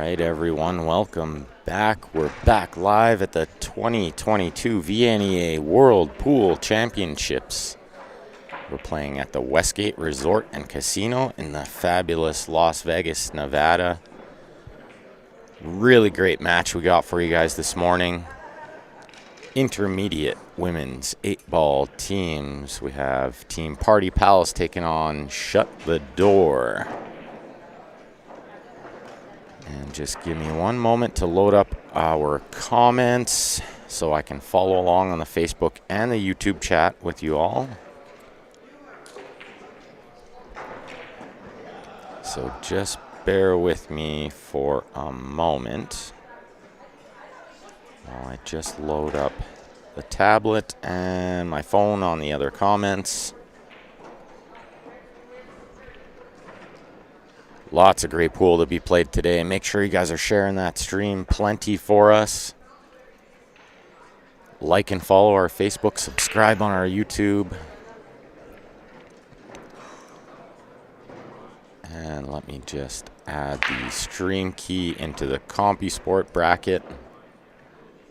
right, everyone, welcome back. We're back live at the 2022 VNEA World Pool Championships. We're playing at the Westgate Resort and Casino in the fabulous Las Vegas, Nevada. Really great match we got for you guys this morning. Intermediate women's 8-ball teams. We have Team Party Palace taking on Shut the Door. And just give me one moment to load up our comments so I can follow along on the Facebook and the YouTube chat with you all. So just bear with me for a moment while I just load up the tablet and my phone on the other comments. Lots of great pool to be played today. Make sure you guys are sharing that stream plenty for us. Like and follow our Facebook. Subscribe on our YouTube. And let me just add the stream key into the CompuSport bracket.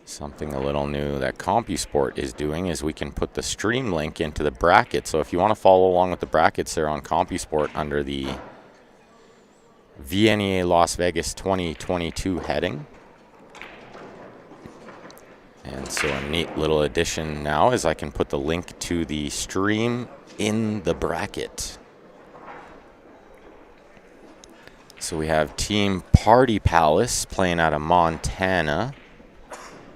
Something a little new that CompuSport is doing is we can put the stream link into the bracket. So if you want to follow along with the brackets there on CompuSport under the VNEA Las Vegas 2022 heading. And so a neat little addition now is I can put the link to the stream in the bracket. So we have Team Party Palace playing out of Montana.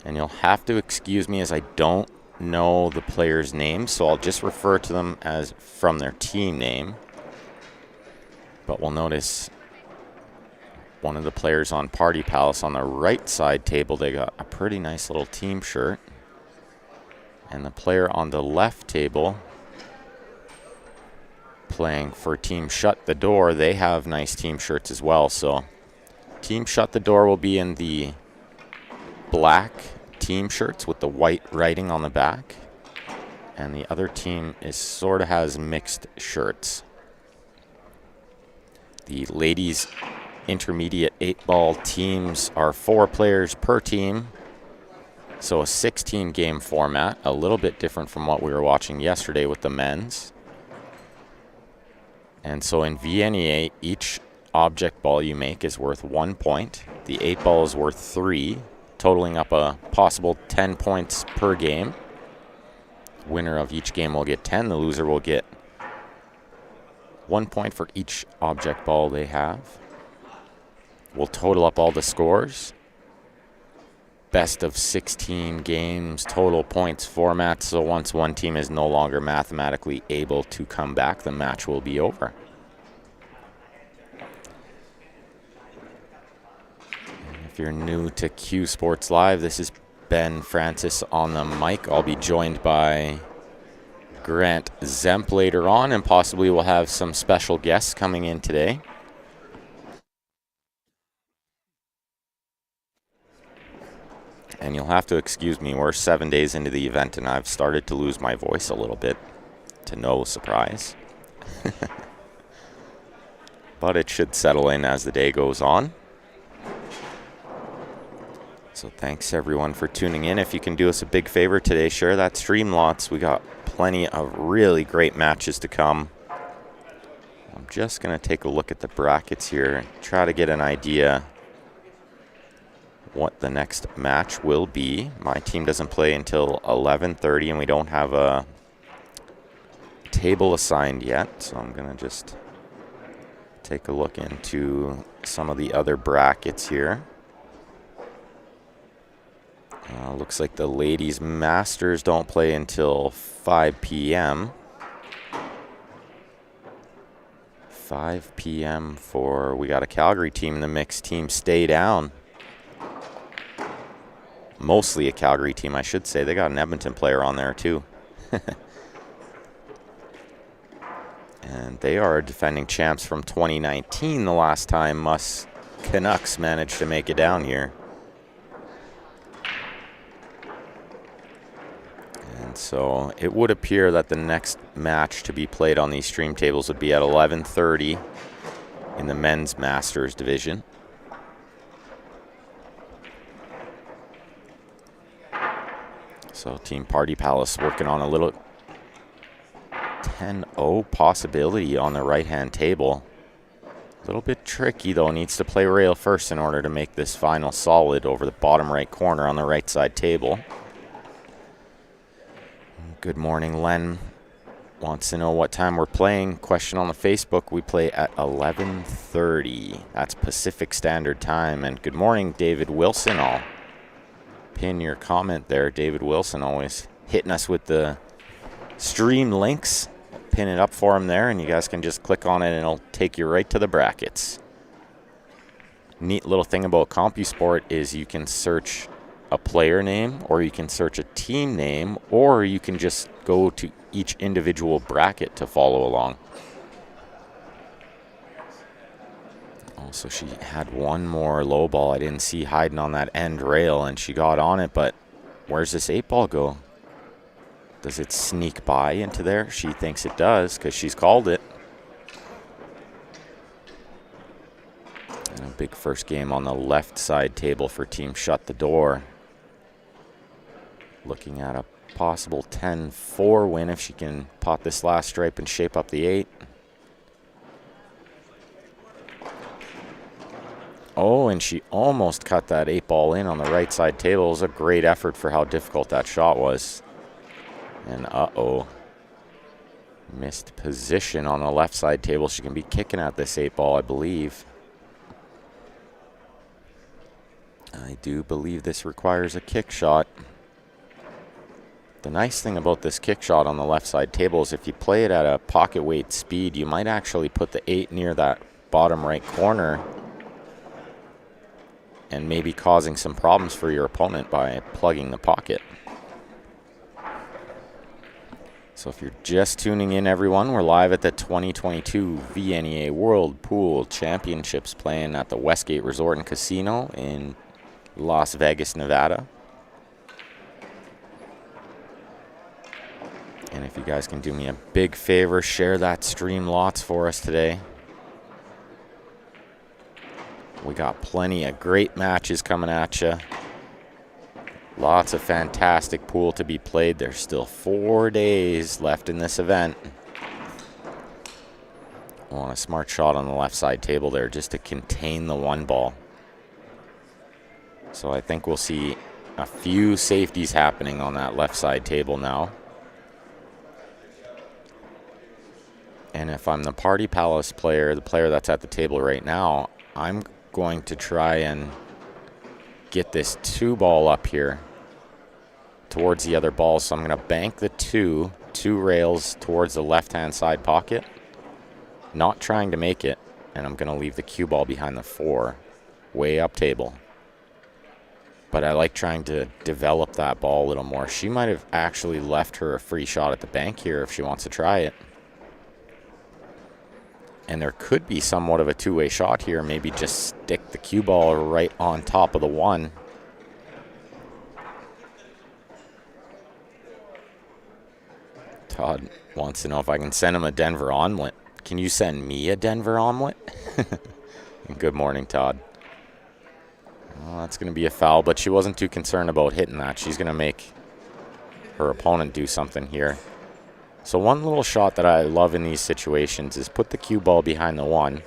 And you'll have to excuse me as I don't know the players' names, so I'll just refer to them as from their team name. But we'll notice one of the players on Party Palace on the right side table, they got a pretty nice little team shirt. And the player on the left table playing for Team Shut the Door, they have nice team shirts as well. So Team Shut the Door will be in the black team shirts with the white writing on the back. And the other team is sort of has mixed shirts. The ladies' intermediate 8-ball teams are 4 players per team. So a 16-game format, a little bit different from what we were watching yesterday with the men's. And so in VNEA, each object ball you make is worth 1 point. The 8-ball is worth 3, totaling up a possible 10 points per game. Winner of each game will get 10. The loser will get 1 point for each object ball they have. We'll total up all the scores. Best of 16 games, total points format. So once one team is no longer mathematically able to come back, the match will be over. And if you're new to Q Sports Live, this is Ben Francis on the mic. I'll be joined by Grant Zemp later on, and possibly we'll have some special guests coming in today. And you'll have to excuse me, we're 7 days into the event and I've started to lose my voice a little bit, to no surprise. But it should settle in as the day goes on. So thanks everyone for tuning in. If you can do us a big favor today, share that stream lots. We got plenty of really great matches to come. I'm just going to take a look at the brackets here and try to get an idea what the next match will be. My team doesn't play until 11:30 and we don't have a table assigned yet, so I'm gonna just take a look into some of the other brackets here. Looks like the ladies masters don't play until 5 p.m. 5 p.m. for, we got a Calgary team in the mix. Team Stay Down. Mostly a Calgary team, I should say. They got an Edmonton player on there, too. And they are defending champs from 2019, the last time us Canucks managed to make it down here. And so it would appear that the next match to be played on these stream tables would be at 11:30 in the men's Masters division. So Team Party Palace working on a little 10-0 possibility on the right-hand table. A little bit tricky, though. Needs to play rail first in order to make this final solid over the bottom right corner on the right side table. Good morning, Len. Wants to know what time we're playing. Question on the Facebook. We play at 11:30. That's Pacific Standard Time. And good morning, David Wilson. I'll pin your comment there. David Wilson always hitting us with the stream links. Pin it up for him there, and you guys can just click on it, and it'll take you right to the brackets. Neat little thing about CompuSport is you can search a player name, or you can search a team name, or you can just go to each individual bracket to follow along. Also, she had one more low ball I didn't see hiding on that end rail, and she got on it, but where's this 8-ball go? Does it sneak by into there? She thinks it does because she's called it. And a big first game on the left side table for Team Shut the Door. Looking at a possible 10-4 win if she can pot this last stripe and shape up the 8. Oh, and she almost cut that 8-ball in on the right side table. It was a great effort for how difficult that shot was. And uh-oh. Missed position on the left side table. She can be kicking at this 8-ball, I believe. I do believe this requires a kick shot. The nice thing about this kick shot on the left side table is if you play it at a pocket weight speed, you might actually put the 8 near that bottom right corner and maybe causing some problems for your opponent by plugging the pocket. So if you're just tuning in, everyone, we're live at the 2022 VNEA World Pool Championships playing at the Westgate Resort and Casino in Las Vegas, Nevada. And if you guys can do me a big favor, share that stream lots for us today. We got plenty of great matches coming at you. Lots of fantastic pool to be played. There's still 4 days left in this event. I want a smart shot on the left side table there just to contain the 1 ball. So I think we'll see a few safeties happening on that left side table now. And if I'm the Party Palace player, the player that's at the table right now, I'm going to try and get this 2 ball up here towards the other ball. So I'm going to bank the 2 rails towards the left-hand side pocket, not trying to make it, and I'm going to leave the cue ball behind the 4, way up table. But I like trying to develop that ball a little more. She might have actually left her a free shot at the bank here if she wants to try it. And there could be somewhat of a 2-way shot here. Maybe just stick the cue ball right on top of the 1. Todd wants to know if I can send him a Denver omelet. Can you send me a Denver omelet? Good morning, Todd. Well, that's going to be a foul, but she wasn't too concerned about hitting that. She's going to make her opponent do something here. So one little shot that I love in these situations is put the cue ball behind the 1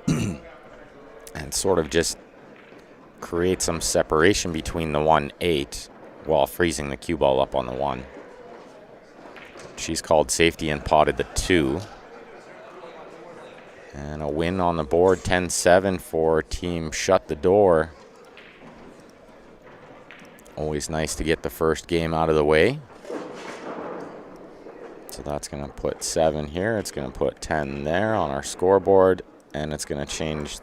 and sort of just create some separation between the 1-8 while freezing the cue ball up on the 1. She's called safety and potted the 2. And a win on the board, 10-7 for Team Shut the Door. Always nice to get the first game out of the way. So that's going to put 7 here. It's going to put 10 there on our scoreboard. And it's going to change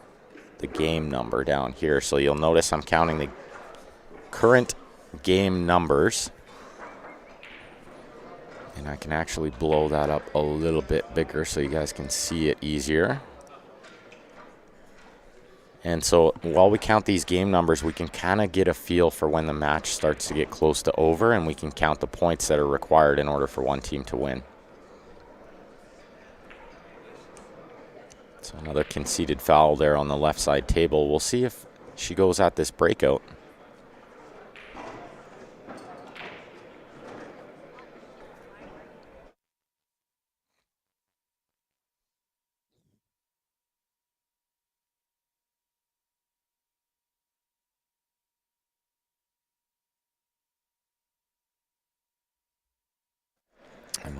the game number down here. So you'll notice I'm counting the current game numbers. And I can actually blow that up a little bit bigger so you guys can see it easier. And so while we count these game numbers, we can kind of get a feel for when the match starts to get close to over, and we can count the points that are required in order for one team to win. So another conceded foul there on the left side table. We'll see if she goes at this breakout.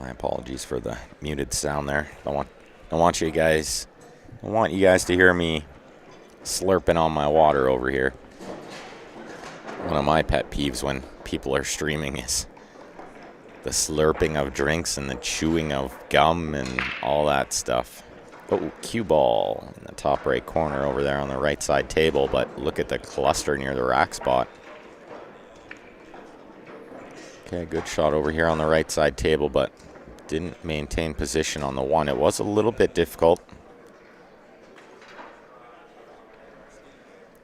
My apologies for the muted sound there. Don't want you guys to hear me slurping on my water over here. One of my pet peeves when people are streaming is the slurping of drinks and the chewing of gum and all that stuff. Oh, cue ball in the top right corner over there on the right side table, but look at the cluster near the rack spot. Okay, good shot over here on the right side table, but didn't maintain position on the one. It was a little bit difficult.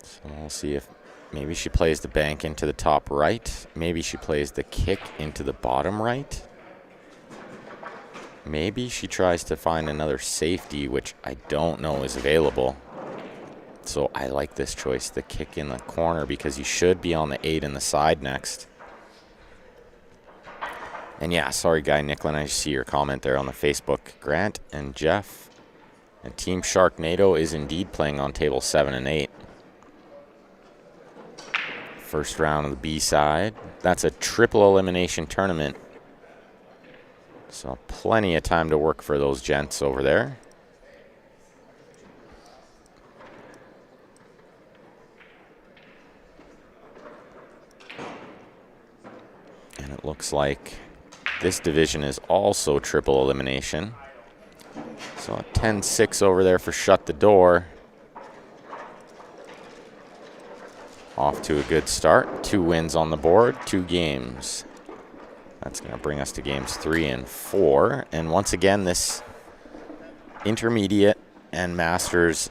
So we'll see if maybe she plays the bank into the top right. Maybe she plays the kick into the bottom right. Maybe she tries to find another safety, which I don't know is available. So I like this choice, the kick in the corner, because you should be on the 8 in the side next. And yeah, sorry, Guy Nicklin, I see your comment there on the Facebook. Grant and Jeff and Team Sharknado is indeed playing on table 7 and 8. First round of the B side. That's a triple elimination tournament. So plenty of time to work for those gents over there. And it looks like this division is also triple elimination. So a 10-6 over there for Shut the Door. Off to a good start. 2 wins on the board, 2 games. That's going to bring us to games 3 and 4. And once again, this intermediate and masters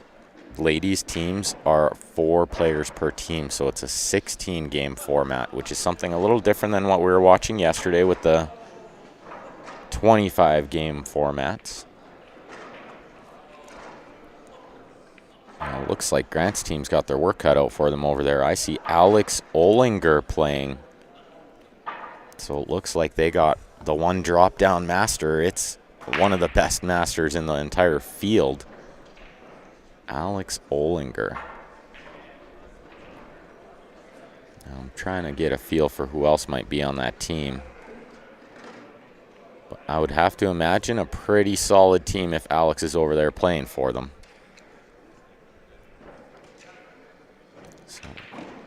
ladies teams are 4 players per team. So it's a 16-game format, which is something a little different than what we were watching yesterday with the 25-game formats. It looks like Grant's team's got their work cut out for them over there. I see Alex Olinger playing. So it looks like they got the one drop-down master. It's one of the best masters in the entire field. Alex Olinger. I'm trying to get a feel for who else might be on that team. But I would have to imagine a pretty solid team if Alex is over there playing for them. So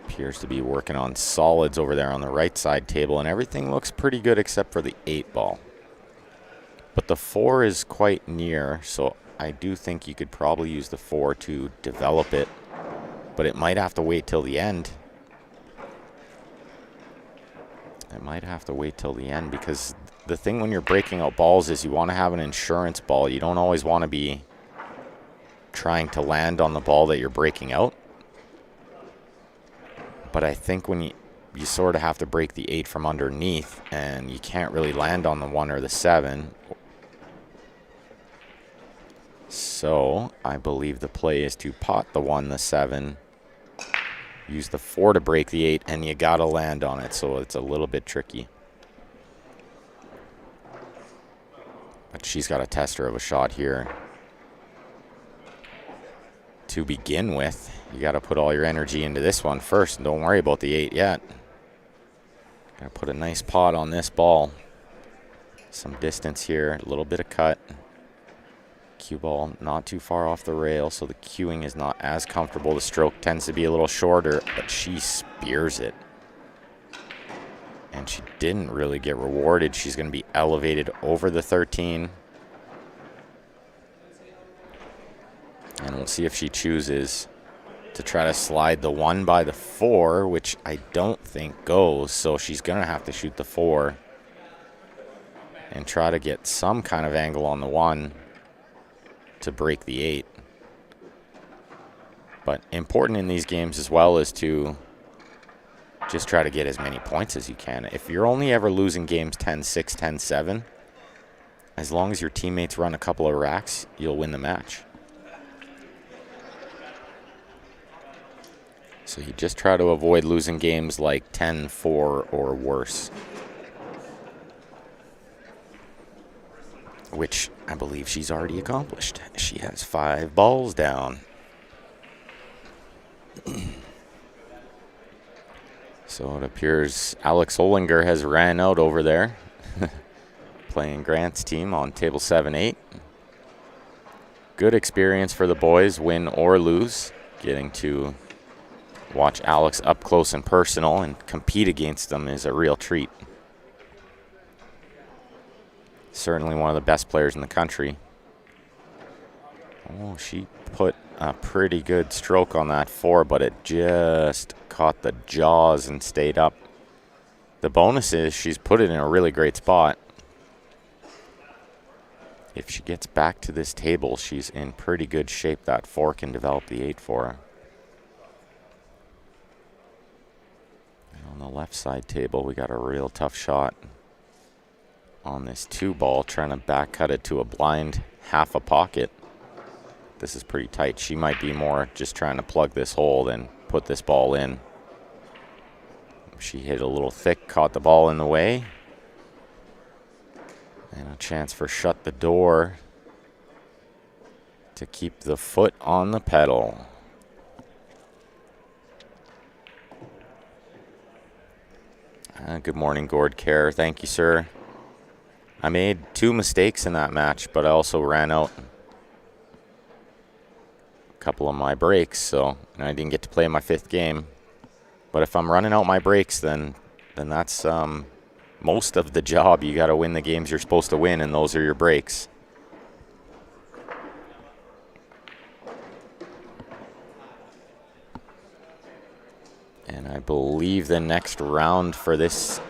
appears to be working on solids over there on the right side table, and everything looks pretty good except for the 8 ball. But the 4 is quite near, so I do think you could probably use the 4 to develop it, but it might have to wait till the end. It might have to wait till the end, because the thing when you're breaking out balls is you want to have an insurance ball. You don't always want to be trying to land on the ball that you're breaking out. But I think when you sort of have to break the 8 from underneath, and you can't really land on the 1 or the 7. So I believe the play is to pot the 1, the 7, use the 4 to break the 8, and you got to land on it. So it's a little bit tricky. But she's got a tester of a shot here. To begin with, you got to put all your energy into this one first, and don't worry about the 8 yet. Got to put a nice pot on this ball. Some distance here, a little bit of cut. Cue ball not too far off the rail, so the cueing is not as comfortable. The stroke tends to be a little shorter, but she spears it. And she didn't really get rewarded. She's going to be elevated over the 13. And we'll see if she chooses to try to slide the 1 by the 4, which I don't think goes. So she's going to have to shoot the 4 and try to get some kind of angle on the 1 to break the 8. But important in these games as well is to just try to get as many points as you can. If you're only ever losing games 10-6, 10-7, as long as your teammates run a couple of racks, you'll win the match. So you just try to avoid losing games like 10-4 or worse. Which I believe she's already accomplished. She has 5 balls down. So it appears Alex Olinger has ran out over there. playing Grant's team on table 7-8. Good experience for the boys, win or lose. Getting to watch Alex up close and personal and compete against them is a real treat. Certainly one of the best players in the country. Oh, she put a pretty good stroke on that 4, but it just caught the jaws and stayed up. The bonus is she's put it in a really great spot. If she gets back to this table, she's in pretty good shape. That 4 can develop the 8 for her. And on the left side table, we got a real tough shot on this 2 ball, trying to back cut it to a blind half a pocket. This is pretty tight. She might be more just trying to plug this hole than put this ball in. She hit a little thick, caught the ball in the way. And a chance for shut the door to keep the foot on the pedal. Good morning, Gord Care. Thank you, sir. I made 2 mistakes in that match, but I also ran out a couple of my breaks, so I didn't get to play my 5th game. But if I'm running out my breaks, then that's most of the job. You got to win the games you're supposed to win, and those are your breaks. And I believe the next round for this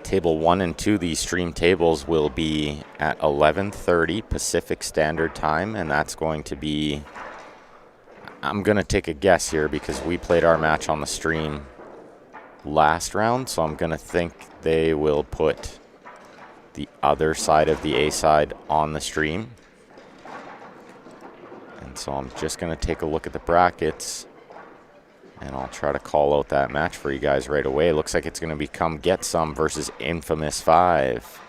table 1 and 2, these stream tables, will be at 11:30 Pacific Standard Time, and that's going to be, I'm going to take a guess here because we played our match on the stream last round, so I'm going to think they will put the other side of the A side on the stream. And so I'm just going to take a look at the brackets, and I'll try to call out that match for you guys right away. Looks like it's going to be Come Get Some versus Infamous 5.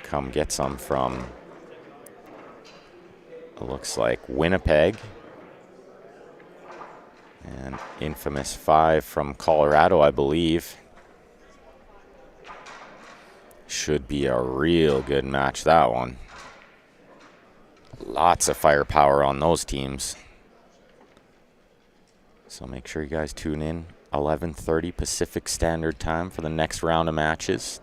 Come Get Some from, it looks like, Winnipeg. And Infamous 5 from Colorado, I believe. Should be a real good match, that one. Lots of firepower on those teams. So make sure you guys tune in 11:30 Pacific Standard Time for the next round of matches.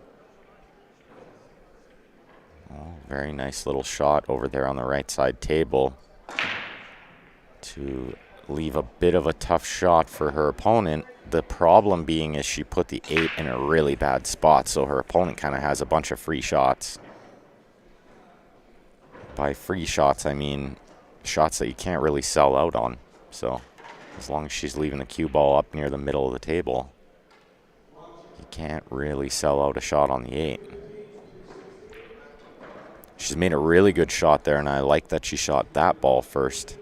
Oh, very nice little shot over there on the right side table to leave a bit of a tough shot for her opponent. The problem being is she put the 8 in a really bad spot, so her opponent kind of has a bunch of free shots. By free shots, I mean shots that you can't really sell out on. So as long as she's leaving the cue ball up near the middle of the table, you can't really sell out a shot on the 8. She's made a really good shot there, and I like that she shot that ball first,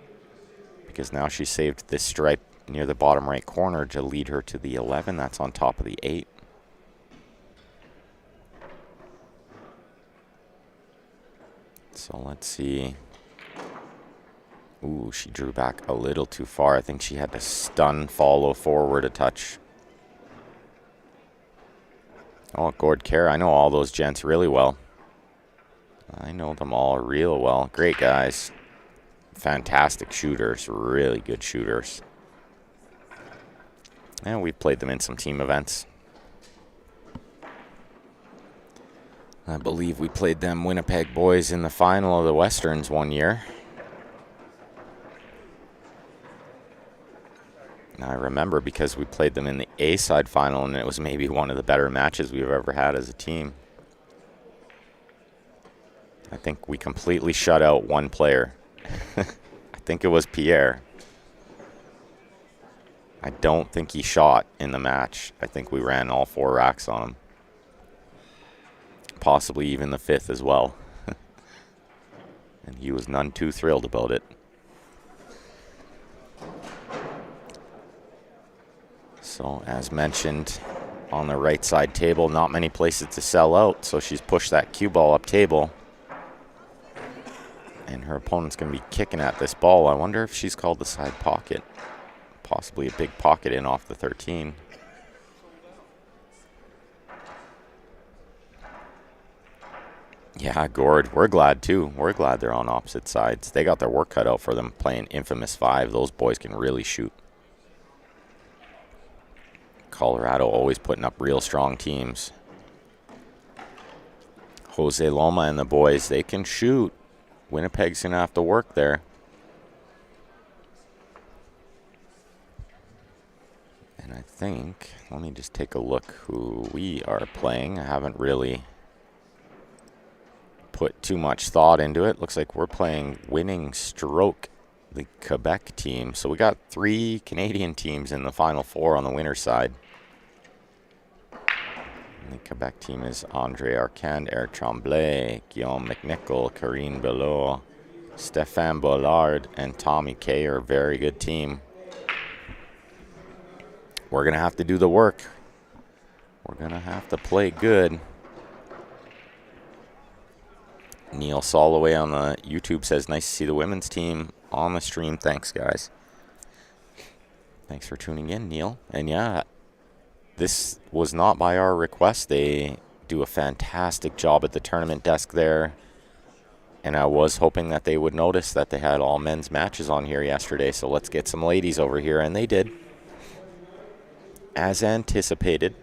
because now she saved this stripe near the bottom right corner to lead her to the 11. That's on top of the 8. So let's see. Ooh, she drew back a little too far. I think she had to stun follow forward a touch. Oh, Gord Care, I know all those gents really well. I know them all real well. Great guys. Fantastic shooters, really good shooters. And we've played them in some team events. I believe we played them Winnipeg boys in the final of the Westerns one year. And I remember because we played them in the A-side final, and it was maybe one of the better matches we've ever had as a team. I think we completely shut out one player. I think it was Pierre. I don't think he shot in the match. I think we ran all 4 racks on him. Possibly even the 5th as well. And he was none too thrilled about it. So as mentioned, on the right side table, not many places to sell out. So she's pushed that cue ball up table. And her opponent's going to be kicking at this ball. I wonder if she's called the side pocket. Possibly a big pocket in off the 13. Yeah, Gord, we're glad too. We're glad they're on opposite sides. They got their work cut out for them playing Infamous 5. Those boys can really shoot. Colorado always putting up real strong teams. Jose Loma and the boys, they can shoot. Winnipeg's going to have to work there. And I think, let me just take a look who we are playing. I haven't really put too much thought into it. Looks like we're playing Winning Stroke, the Quebec team. So we got 3 Canadian teams in the Final Four on the winner's side. And the Quebec team is Andre Arcand, Eric Tremblay, Guillaume McNichol, Karine Belot, Stéphane Bollard, and Tommy Kay are a very good team. We're going to have to do the work. We're going to have to play good. Neil Soloway on the YouTube says, nice to see the women's team on the stream. Thanks, guys. Thanks for tuning in, Neil. And yeah, this was not by our request. They do a fantastic job at the tournament desk there. And I was hoping that they would notice that they had all men's matches on here yesterday. So let's get some ladies over here. And they did. As anticipated,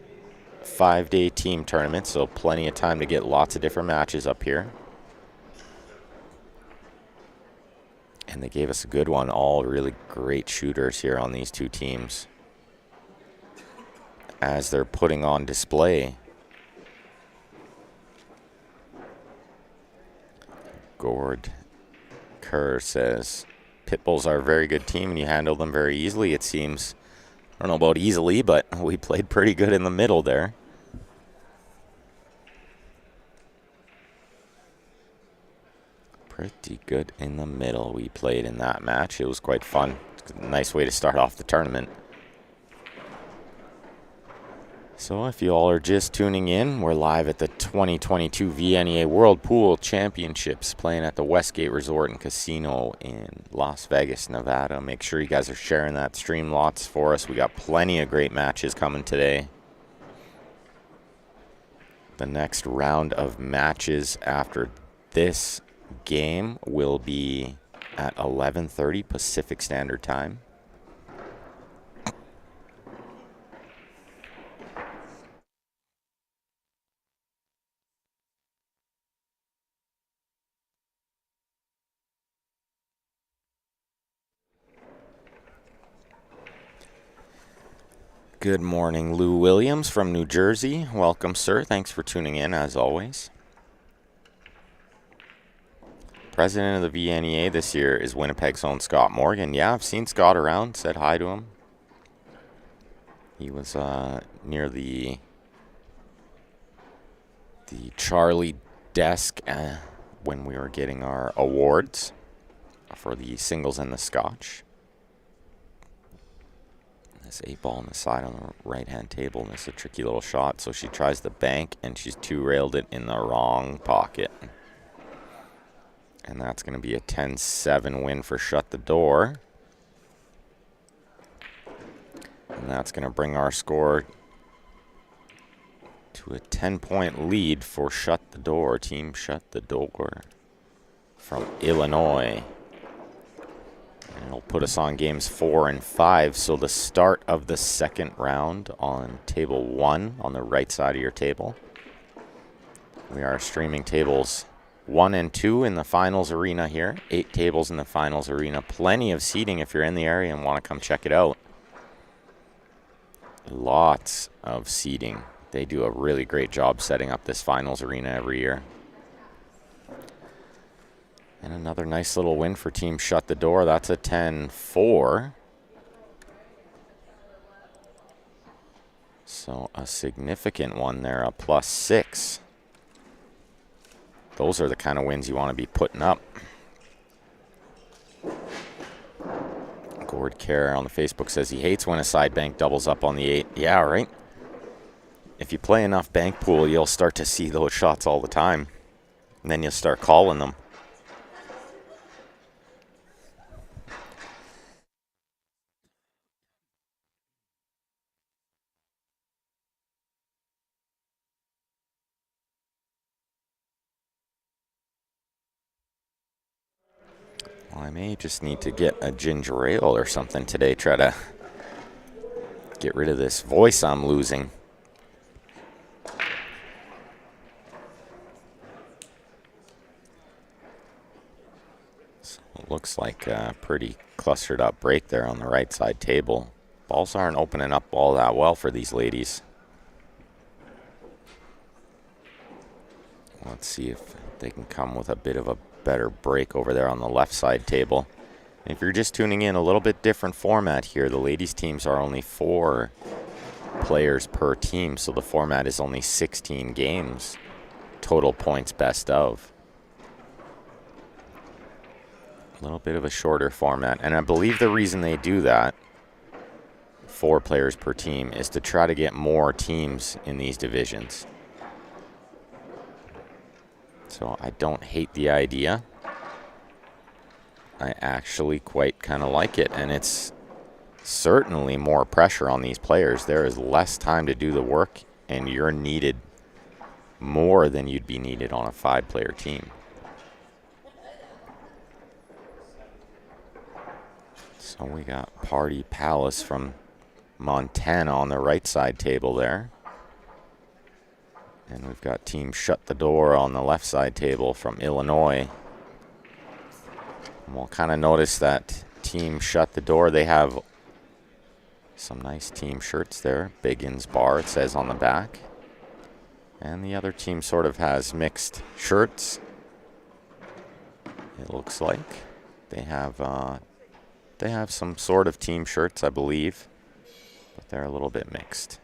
5-day team tournament. So plenty of time to get lots of different matches up here. And they gave us a good one. All really great shooters here on these two teams as they're putting on display. Gord Kerr says, Pitbulls are a very good team and you handle them very easily, it seems. I don't know about easily, but we played pretty good in the middle there. Pretty good in the middle we played in that match. It was quite fun. It's a nice way to start off the tournament. So if you all are just tuning in, we're live at the 2022 VNEA World Pool Championships playing at the Westgate Resort and Casino in Las Vegas, Nevada. Make sure you guys are sharing that stream lots for us. We got plenty of great matches coming today. The next round of matches after this game will be at 11:30 Pacific Standard Time. Good morning, Lou Williams from New Jersey. Welcome, sir. Thanks for tuning in, as always. President of the VNEA this year is Winnipeg's own Scott Morgan. Yeah, I've seen Scott around, said hi to him. He was near the Charlie desk when we were getting our awards for the singles and the scotch. This 8-ball on the side on the right-hand table, and it's a tricky little shot. So she tries the bank, and she's two-railed it in the wrong pocket. And that's going to be a 10-7 win for Shut the Door. And that's going to bring our score to a 10-point lead for Shut the Door. Team Shut the Door from Illinois. And it'll put us on games 4 and 5. So the start of the second round on table 1 on the right side of your table. We are streaming tables 1 and 2 in the finals arena here. 8 tables in the finals arena. Plenty of seating if you're in the area and want to come check it out. Lots of seating. They do a really great job setting up this finals arena every year. And another nice little win for Team Shut the Door. That's a 10-4. So a significant one there, a +6. Those are the kind of wins you want to be putting up. Gord Kerr on the Facebook says he hates when a side bank doubles up on the 8. Yeah, right? If you play enough bank pool, you'll start to see those shots all the time. And then you'll start calling them. Well, I may just need to get a ginger ale or something today. Try to get rid of this voice I'm losing. So it looks like a pretty clustered up break there on the right side table. Balls aren't opening up all that well for these ladies. Let's see if they can come with a bit of a better break over there on the left side table. If you're just tuning in, a little bit different format here. The ladies' teams are only 4 players per team, so the format is only 16 games. Total points best of. A little bit of a shorter format, and I believe the reason they do that, 4 players per team, is to try to get more teams in these divisions. So I don't hate the idea. I actually quite kind of like it, and it's certainly more pressure on these players. There is less time to do the work, and you're needed more than you'd be needed on a 5-player team. So we got Party Palace from Montana on the right side table there. And we've got Team Shut the Door on the left side table from Illinois. And we'll kind of notice that Team Shut the Door, they have some nice team shirts there. Biggins Bar, it says on the back. And the other team sort of has mixed shirts. It looks like they have some sort of team shirts, I believe, but they're a little bit mixed.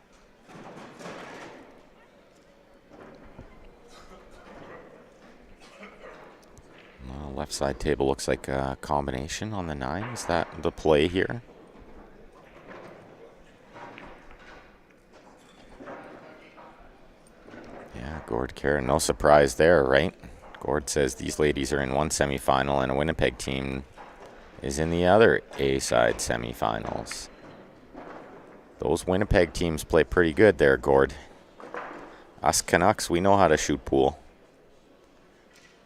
Left side table looks like a combination on the 9. Is that the play here? Yeah, Gord Karen, no surprise there, right? Gord says these ladies are in one semifinal and a Winnipeg team is in the other A-side semifinals. Those Winnipeg teams play pretty good there, Gord. Us Canucks, we know how to shoot pool.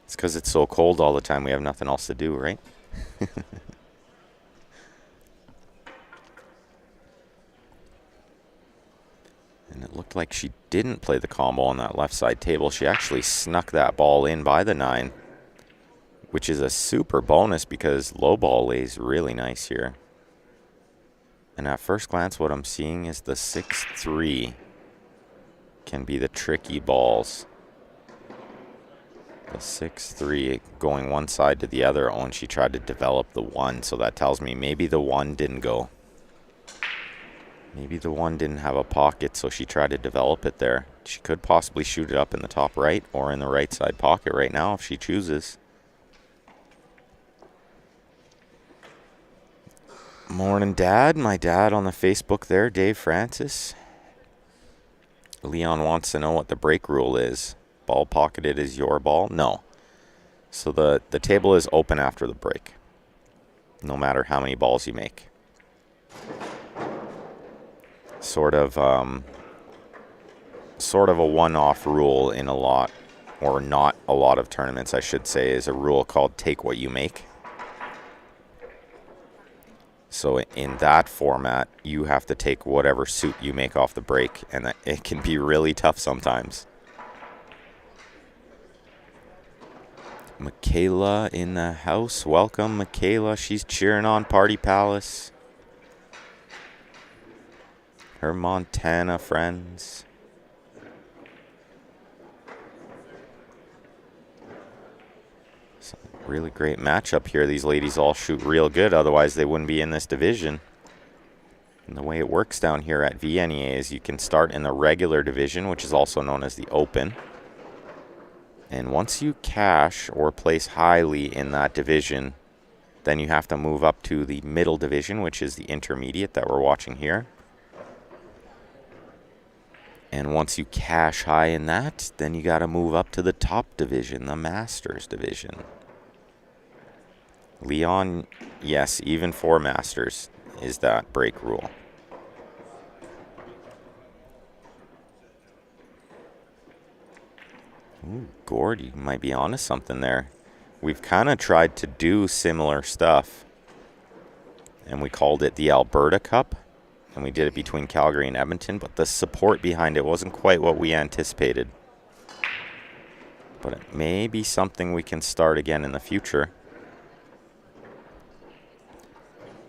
It's because it's so cold all the time, we have nothing else to do, right? And it looked like she didn't play the combo on that left side table. She actually snuck that ball in by the 9, which is a super bonus because low ball lays really nice here. And at first glance, what I'm seeing is the 6-3 can be the tricky balls. The 6-3 going one side to the other. Oh, and she tried to develop the 1, so that tells me maybe the 1 didn't go. Maybe the 1 didn't have a pocket, so she tried to develop it there. She could possibly shoot it up in the top right or in the right side pocket right now if she chooses. Morning, Dad. My dad on the Facebook there, Dave Francis. Leon wants to know what the break rule is. Ball pocketed is your ball? No. So the table is open after the break, no matter how many balls you make. Sort of a one-off rule in a lot, or not a lot of tournaments, I should say, is a rule called take what you make. So in that format, you have to take whatever suit you make off the break, and it can be really tough sometimes. Michaela in the house. Welcome, Michaela. She's cheering on Party Palace. Her Montana friends. It's a really great matchup here. These ladies all shoot real good, otherwise they wouldn't be in this division. And the way it works down here at VNEA is you can start in the regular division, which is also known as the Open. And once you cash or place highly in that division, then you have to move up to the middle division, which is the intermediate that we're watching here. And once you cash high in that, then you got to move up to the top division, the Masters division. Leon, yes, even for Masters is that break rule. Ooh, Gord, you might be onto something there. we've kind of tried to do similar stuff, and we called it the Alberta Cup, and we did it between Calgary and Edmonton, but the support behind it wasn't quite what we anticipated. But it may be something we can start again in the future.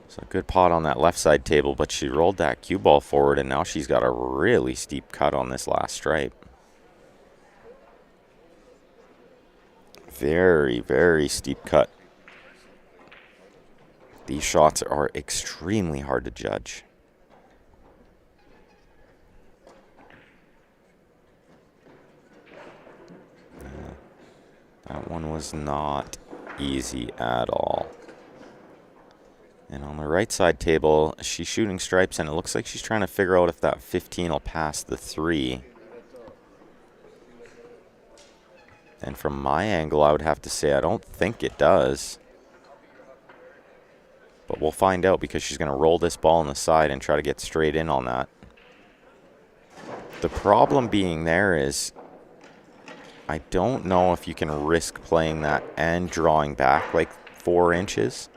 So a good pot on that left side table, but she rolled that cue ball forward, and now she's got a really steep cut on this last stripe. Very, very steep cut. These shots are extremely hard to judge. That one was not easy at all. And on the right side table, she's shooting stripes, and it looks like she's trying to figure out if that 15 will pass the 3. And from my angle, I would have to say I don't think it does. But we'll find out, because she's going to roll this ball on the side and try to get straight in on that. The problem being there is I don't know if you can risk playing that and drawing back like 4 inches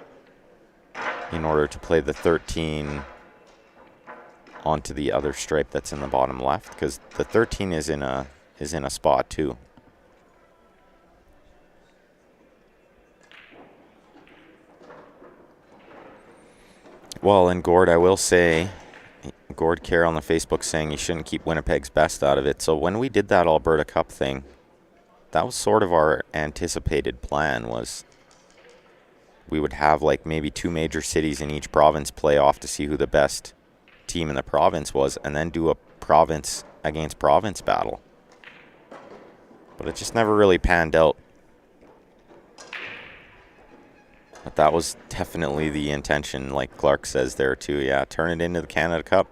in order to play the 13 onto the other stripe that's in the bottom left, because the 13 is in a spot too. Well, and Gord, I will say, Gord Care on the Facebook saying you shouldn't keep Winnipeg's best out of it. So when we did that Alberta Cup thing, that was sort of our anticipated plan, was we would have like maybe 2 major cities in each province play off to see who the best team in the province was, and then do a province against province battle. But it just never really panned out. But that was definitely the intention, like Clark says there too. Yeah, turn it into the Canada Cup.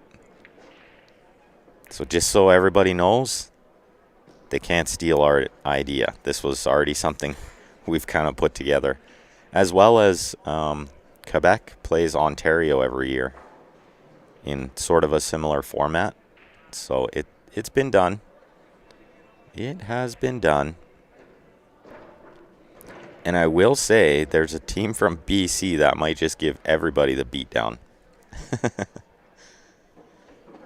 So just so everybody knows, they can't steal our idea. This was already something we've kind of put together. As well as Quebec plays Ontario every year in sort of a similar format. So it's been done. It has been done. And I will say there's a team from BC that might just give everybody the beatdown.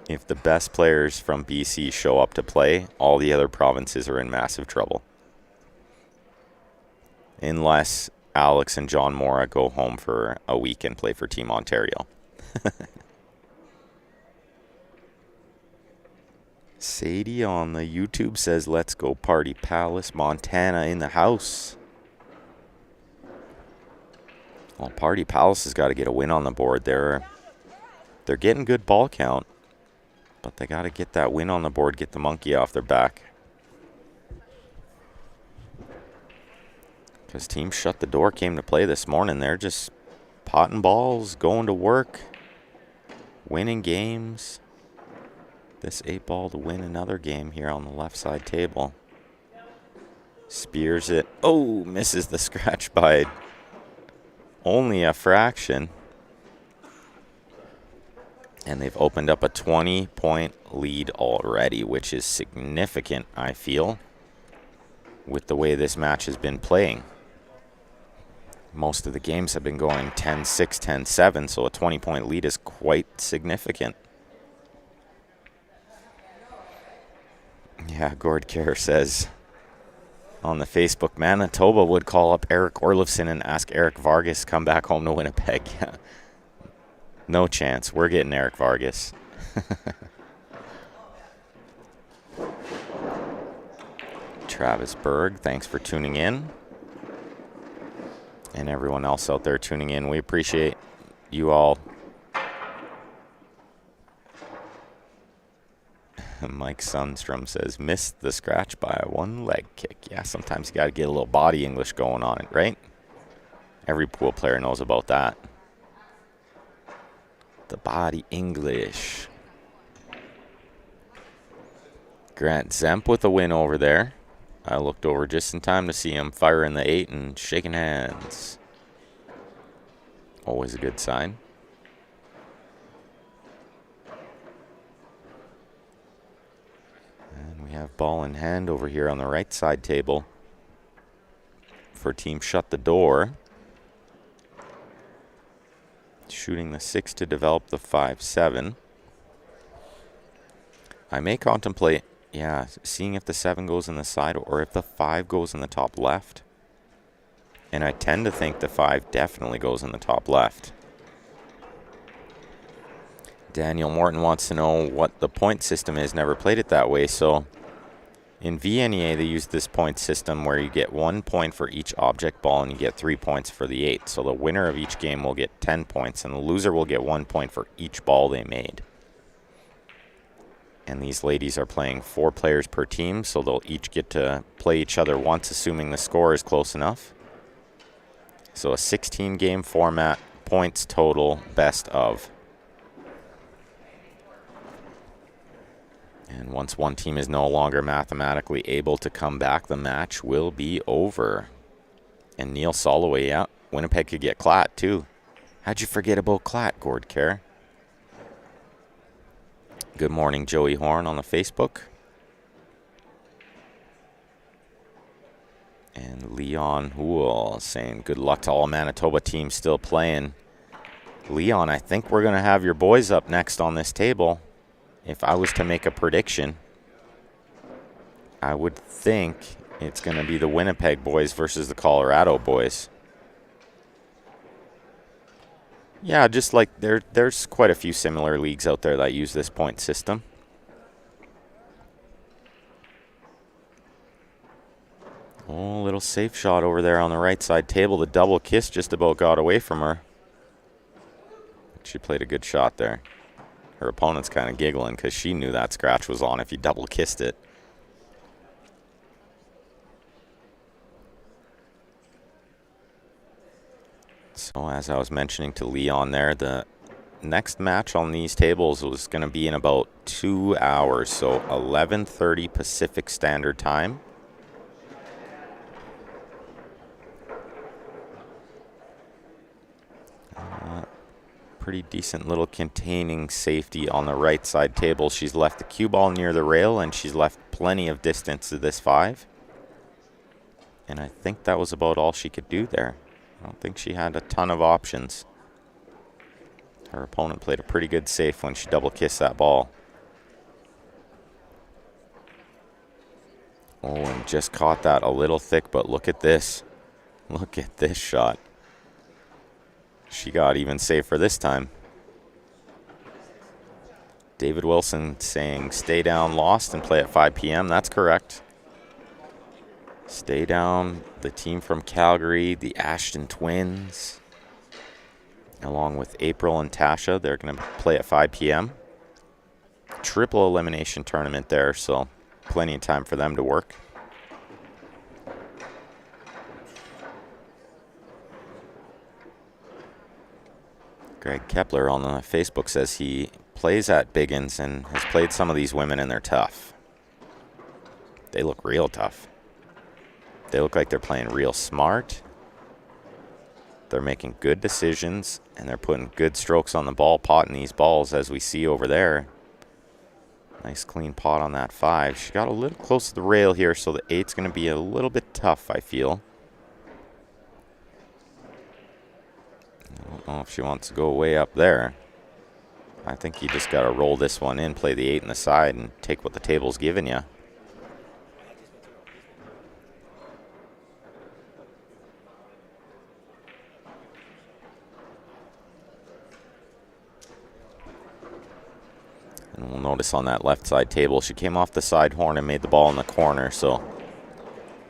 If the best players from BC show up to play, all the other provinces are in massive trouble. Unless Alex and John Mora go home for a week and play for Team Ontario. Sadie on the YouTube says, let's go Party Palace, Montana in the house. Well, Party Palace has got to get a win on the board. They're getting good ball count, but they got to get that win on the board, get the monkey off their back. Because Team Shut the Door came to play this morning. They're just potting balls, going to work, winning games. This 8-ball to win another game here on the left side table. Spears it. Oh, misses the scratch by only a fraction. And they've opened up a 20-point lead already, which is significant, I feel, with the way this match has been playing. Most of the games have been going 10-6, 10-7, so a 20-point lead is quite significant. Yeah, Gord Care says on the Facebook, Manitoba would call up Eric Orlovson and ask Eric Vargas come back home to Winnipeg. Yeah. No chance. We're getting Eric Vargas. Travis Berg, thanks for tuning in. And everyone else out there tuning in, we appreciate you all. Mike Sundstrom says, missed the scratch by a 1-leg kick. Yeah, sometimes you got to get a little body English going on it, right? Every pool player knows about that. The body English. Grant Zemp with a win over there. I looked over just in time to see him firing the 8 and shaking hands. Always a good sign. And we have ball in hand over here on the right side table for Team Shut the Door. Shooting the 6 to develop the 5-7. I may contemplate, seeing if the 7 goes in the side or if the 5 goes in the top left. And I tend to think the 5 definitely goes in the top left. Daniel Morton wants to know what the point system is. Never played it that way. So in VNEA, they use this point system where you get 1 point for each object ball and you get 3 points for the 8. So the winner of each game will get 10 points and the loser will get 1 point for each ball they made. And these ladies are playing 4 players per team, so they'll each get to play each other once, assuming the score is close enough. So a 16-game format, points total, best of. And once one team is no longer mathematically able to come back, the match will be over. And Neil Soloway, Winnipeg could get Klatt too. How'd you forget about Klatt, Gord Kerr? Good morning, Joey Horn on the Facebook. And Leon Hool saying good luck to all Manitoba teams still playing. Leon, I think we're going to have your boys up next on this table. If I was to make a prediction, I would think it's going to be the Winnipeg boys versus the Colorado boys. Yeah, just like there's quite a few similar leagues out there that use this point system. Oh, little safe shot over there on the right side table. The double kiss just about got away from her. She played a good shot there. Her opponent's kind of giggling because she knew that scratch was on if you double kissed it. So as I was mentioning to Leon there, the next match on these tables was going to be in about 2 hours. So 11:30 Pacific Standard Time. Pretty decent little containing safety on the right side table. She's left the cue ball near the rail and she's left plenty of distance to this 5. And I think that was about all she could do there. I don't think she had a ton of options. Her opponent played a pretty good safe when she double kissed that ball. Oh, and just caught that a little thick, but look at this. Look at this shot. She got even safer this time. David Wilson saying stay down, lost, and play at 5 p.m. That's correct. Stay down, the team from Calgary, the Ashton Twins, along with April and Tasha. They're going to play at 5 p.m. Triple elimination tournament there, so plenty of time for them to work. Greg Kepler on the Facebook says he plays at Biggins and has played some of these women and they're tough. They look real tough. They look like they're playing real smart. They're making good decisions and they're putting good strokes on the ball, potting these balls as we see over there. Nice clean pot on that 5. She got a little close to the rail here, so the 8's going to be a little bit tough, I feel. I don't know if she wants to go way up there. I think you just got to roll this one in, play the 8 in the side, and take what the table's giving you. And we'll notice on that left side table, she came off the side horn and made the ball in the corner, so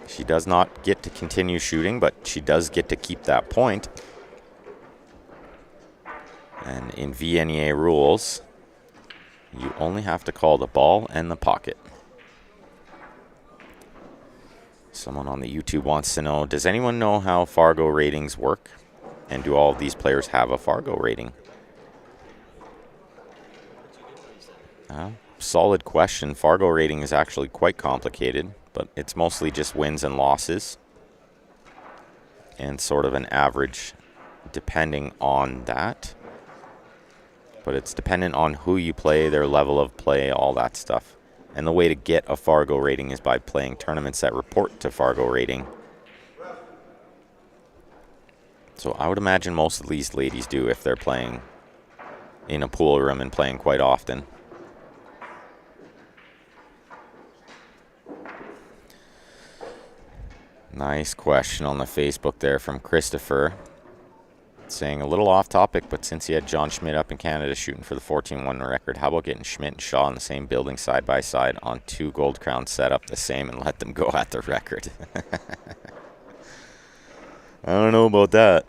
she does not get to continue shooting, but she does get to keep that point. And in VNEA rules, you only have to call the ball and the pocket. Someone on the YouTube wants to know, does anyone know how Fargo ratings work? And do all of these players have a Fargo rating? Solid question. Fargo rating is actually quite complicated, but it's mostly just wins and losses and sort of an average depending on that. But it's dependent on who you play, their level of play, all that stuff. And the way to get a Fargo rating is by playing tournaments that report to Fargo rating. So I would imagine most of these ladies do if they're playing in a pool room and playing quite often. Nice question on the Facebook there from Christopher. Saying a little off topic, but since you had John Schmidt up in Canada shooting for the 14-1 record, how about getting Schmidt and Shaw in the same building side by side on 2 Gold Crown set up the same and let them go at the record? I don't know about that,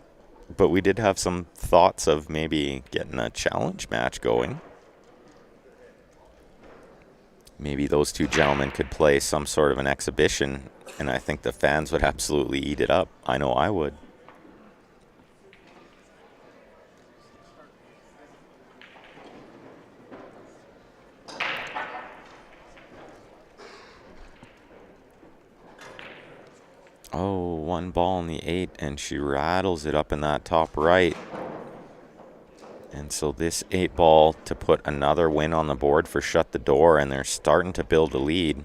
but we did have some thoughts of maybe getting a challenge match going. Maybe those 2 gentlemen could play some sort of an exhibition, and I think the fans would absolutely eat it up. I know I would. Oh, 1 ball in the 8, and she rattles it up in that top right. And so this 8 ball to put another win on the board for Shut the Door, and they're starting to build a lead.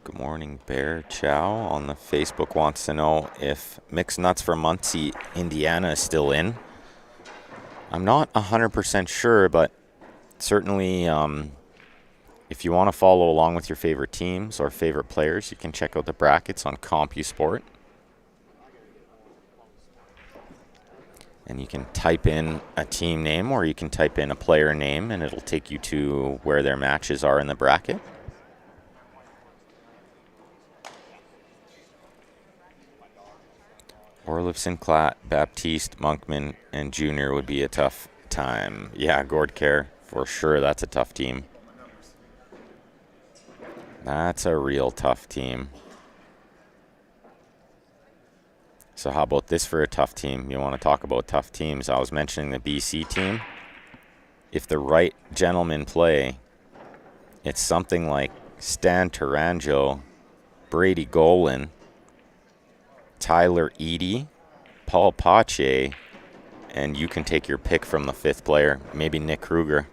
Good morning, Bear Chow on the Facebook wants to know if Mixed Nuts from Muncie, Indiana is still in. I'm not 100% sure, but certainly if you want to follow along with your favorite teams or favorite players, you can check out the brackets on CompuSport. And you can type in a team name or you can type in a player name and it'll take you to where their matches are in the bracket. Orlifson, Klatt, Baptiste, Monkman, and Junior would be a tough time. Yeah, Gordcare, for sure that's a tough team. That's a real tough team. So how about this for a tough team? You want to talk about tough teams. I was mentioning the BC team. If the right gentlemen play, it's something like Stan Taranjo, Brady Golan, Tyler Eady, Paul Pache, and you can take your pick from the 5th player. Maybe Nick Kruger,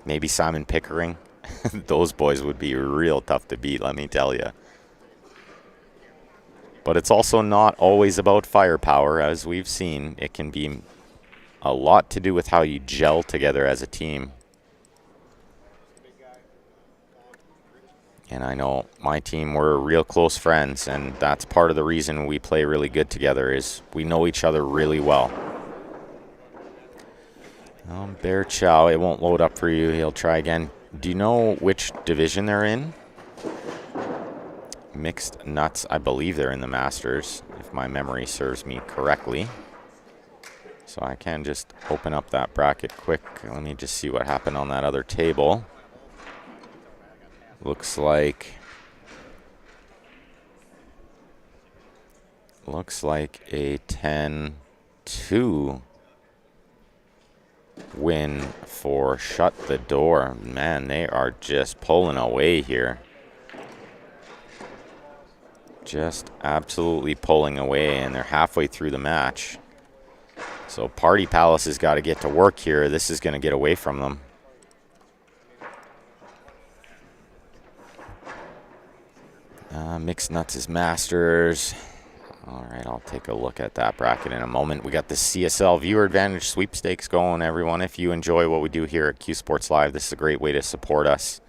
maybe Simon Pickering. Those boys would be real tough to beat, let me tell you. But it's also not always about firepower, as we've seen. It can be a lot to do with how you gel together as a team. And I know my team, we're real close friends, and that's part of the reason we play really good together is we know each other really well. Bear Chow, it won't load up for you. He'll try again. Do you know which division they're in? Mixed Nuts, I believe they're in the Masters, if my memory serves me correctly. So I can just open up that bracket quick. Let me just see what happened on that other table. Looks like a 10-2 win for Shut the Door. Man, they are just pulling away here. Just absolutely pulling away, and they're halfway through the match. So Party Palace has got to get to work here. This is going to get away from them. Mixed Nuts is Masters. All right, I'll take a look at that bracket in a moment. We got the CSL Viewer Advantage Sweepstakes going, everyone. If you enjoy what we do here at Q Sports Live, this is a great way to support us,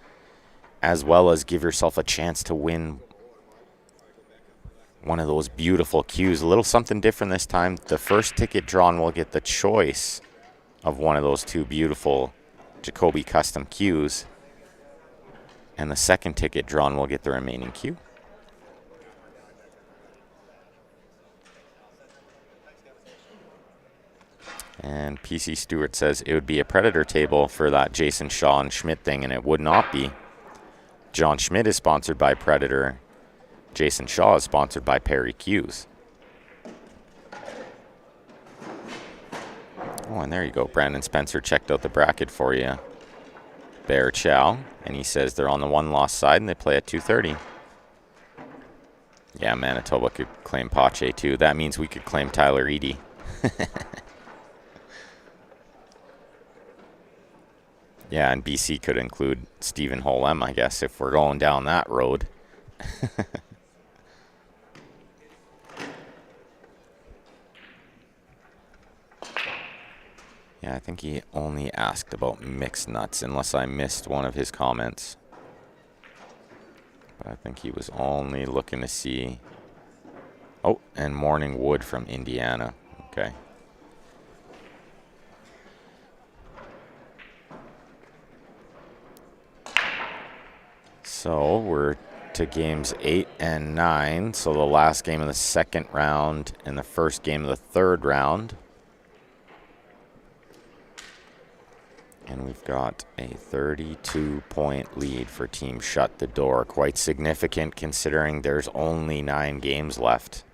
as well as give yourself a chance to win one of those beautiful cues. A little something different this time. The first ticket drawn will get the choice of one of those 2 beautiful Jacoby custom cues, and the second ticket drawn will get the remaining cue. And PC Stewart says it would be a Predator table for that Jason Shaw and Schmidt thing, and it would not be. John Schmidt is sponsored by Predator. Jason Shaw is sponsored by Perry Hughes. Oh, and there you go. Brandon Spencer checked out the bracket for you. Bear Chow, and he says they're on the 1-loss side and they play at 2:30. Yeah, Manitoba could claim Pache too. That means we could claim Tyler Eady. Yeah, and BC could include Stephen Holm, I guess, if we're going down that road. Yeah, I think he only asked about mixed nuts, unless I missed one of his comments. But I think he was only looking to see... Oh, and Morning Wood from Indiana. Okay. So we're to games 8 and 9. So the last game of the second round and the first game of the third round. And we've got a 32-point lead for Team Shut the Door. Quite significant considering there's only 9 games left.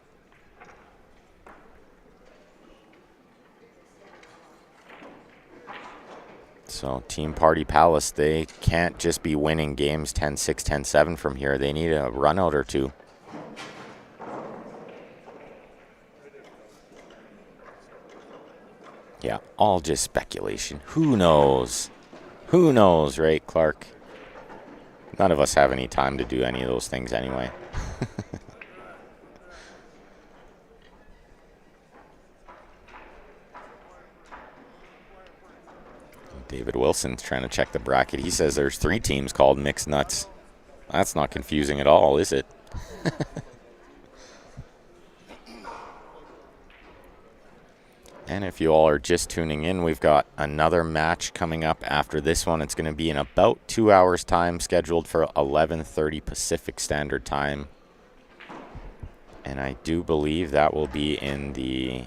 So Team Party Palace, they can't just be winning games 10-6, 10-7 from here. They need a run out or two. Yeah, all just speculation. Who knows? Who knows, right, Clark? None of us have any time to do any of those things anyway. David Wilson's trying to check the bracket. He says there's 3 teams called Mixed Nuts. That's not confusing at all, is it? And if you all are just tuning in, we've got another match coming up after this one. It's going to be in about 2 hours' time, scheduled for 11:30 Pacific Standard Time. And I do believe that will be in the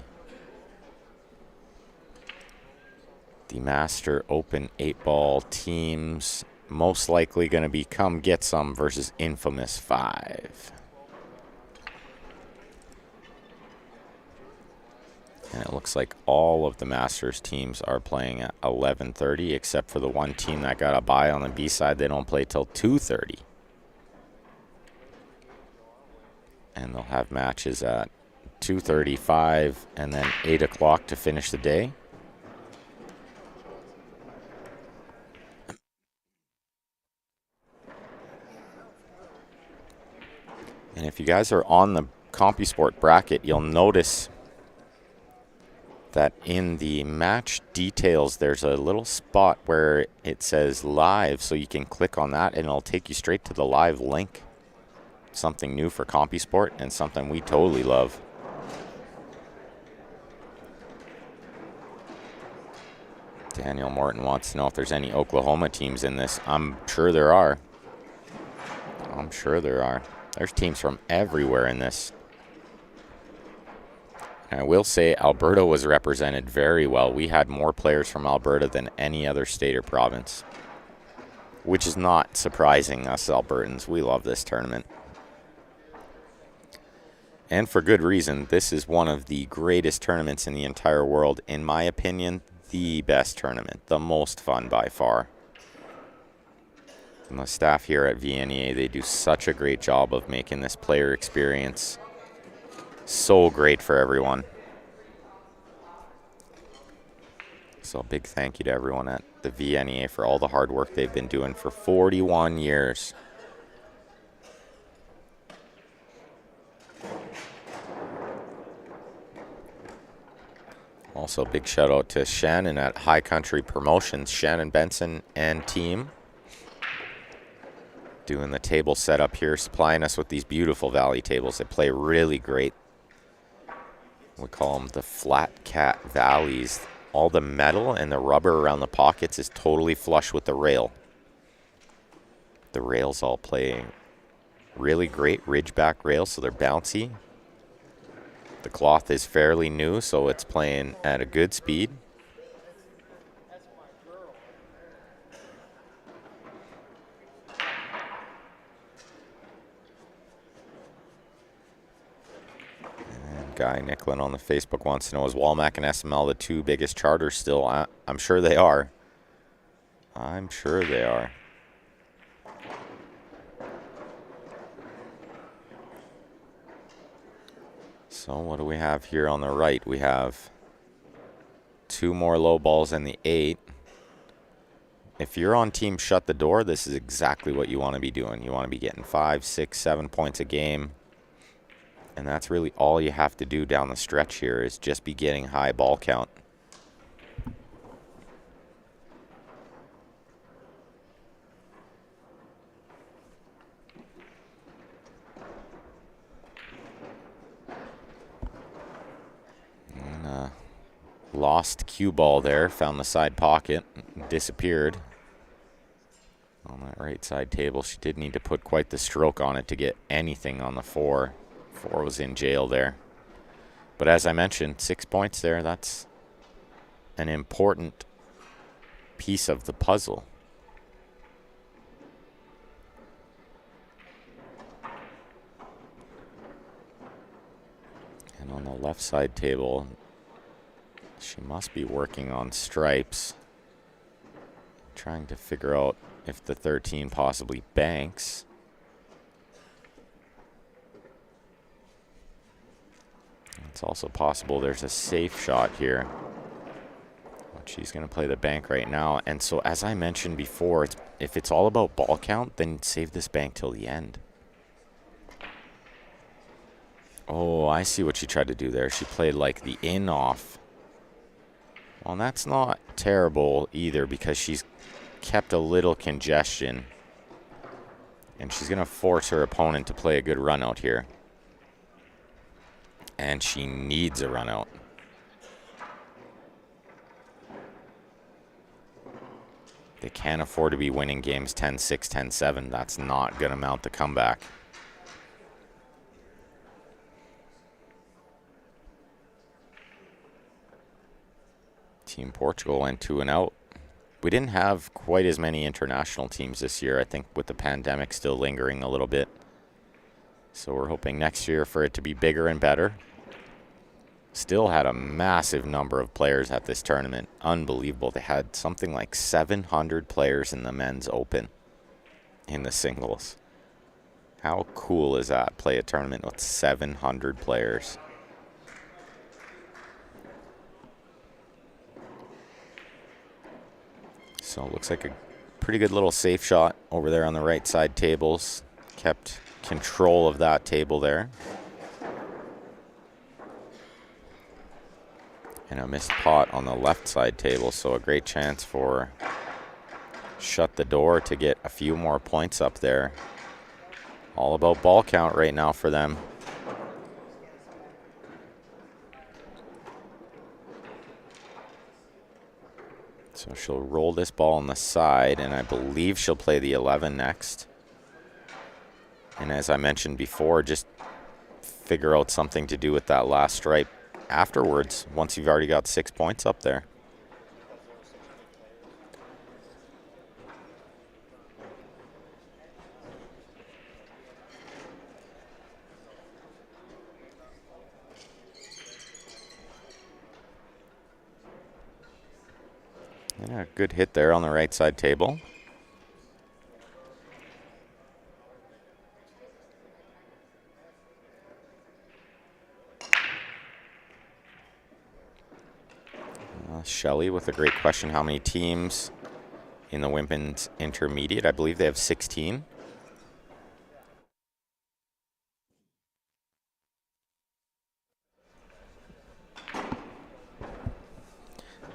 Master Open 8-ball teams. Most likely going to be Come Get Some versus Infamous 5. And it looks like all of the Masters teams are playing at 11:30, except for the one team that got a bye on the B side. They don't play till 2:30. And they'll have matches at 2:35 and then 8 o'clock to finish the day. And if you guys are on the CompuSport bracket, you'll notice that in the match details, there's a little spot where it says live, so you can click on that and it'll take you straight to the live link. Something new for CompuSport and something we totally love. Daniel Morton wants to know if there's any Oklahoma teams in this. I'm sure there are. I'm sure there are. There's teams from everywhere in this. I will say Alberta was represented very well. We had more players from Alberta than any other state or province, which is not surprising us Albertans. We love this tournament. And for good reason. This is one of the greatest tournaments in the entire world. In my opinion, the best tournament, the most fun by far. And the staff here at VNEA, they do such a great job of making this player experience so great for everyone. So a big thank you to everyone at the VNEA for all the hard work they've been doing for 41 years. Also, big shout out to Shannon at High Country Promotions, Shannon Benson and team, doing the table setup here, supplying us with these beautiful Valley tables. They play really great. We call them the Flat Cat Valleys. All the metal and the rubber around the pockets is totally flush with the rail. The rails all play really great ridgeback rails, so they're bouncy. The cloth is fairly new, so it's playing at a good speed. Guy Nicklin on the Facebook wants to know, is Walmack and SML the 2 biggest charters still? I'm sure they are. I'm sure they are. So what do we have here on the right? We have 2 more low balls in the 8. If you're on Team Shut the Door, this is exactly what you want to be doing. You want to be getting 5, 6, 7 points a game. And that's really all you have to do down the stretch here, is just be getting high ball count. Lost cue ball there. Found the side pocket. Disappeared. On that right side table, she did need to put quite the stroke on it to get anything on the 4. 4 was in jail there. But as I mentioned, 6 points there. That's an important piece of the puzzle. And on the left side table, she must be working on stripes. Trying to figure out if the 13 possibly banks. It's also possible there's a safe shot here. She's going to play the bank right now. And so, as I mentioned before, if it's all about ball count, then save this bank till the end. Oh, I see what she tried to do there. She played like the in off. Well, that's not terrible either because she's kept a little congestion. And she's going to force her opponent to play a good run out here. And she needs a run out. They can't afford to be winning games 10-6, 10-7. That's not going to mount the comeback. Team Portugal went 2 and out. We didn't have quite as many international teams this year, I think, with the pandemic still lingering a little bit. So we're hoping next year for it to be bigger and better. Still had a massive number of players at this tournament. Unbelievable. They had something like 700 players in the men's open in the singles. How cool is that? Play a tournament with 700 players. So it looks like a pretty good little safe shot over there on the right side tables. Kept control of that table there. And a missed pot on the left side table, so a great chance for shut the door to get a few more points up there. All about ball count right now for them. So she'll roll this ball on the side, and I believe she'll play the 11 next. And as I mentioned before, just figure out something to do with that last stripe afterwards, once you've already got 6 points up there. Yeah, good hit there on the right side table. Shelley with a great question. How many teams in the women's intermediate? I believe they have 16.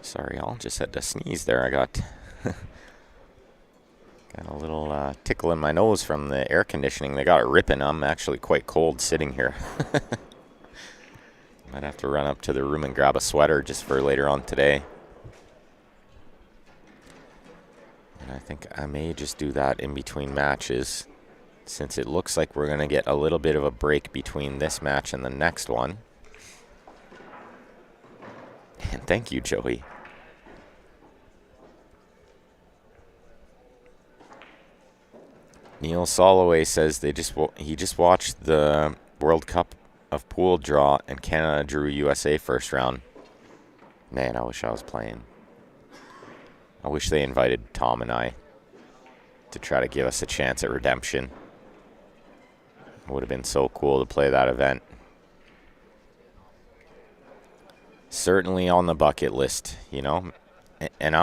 Sorry, y'all. Just had to sneeze there. I got got a little tickle in my nose from the air conditioning. They got it ripping. I'm actually quite cold sitting here. Might have to run up to the room and grab a sweater just for later on today. And I think I may just do that in between matches, since it looks like we're going to get a little bit of a break between this match and the next one. And thank you, Joey. Neil Soloway says he just watched the World Cup of pool draw and Canada drew USA first round. Man, I wish I was playing. I wish they invited Tom and I to try to give us a chance at redemption. It would have been so cool to play that event. Certainly on the bucket list, you know. And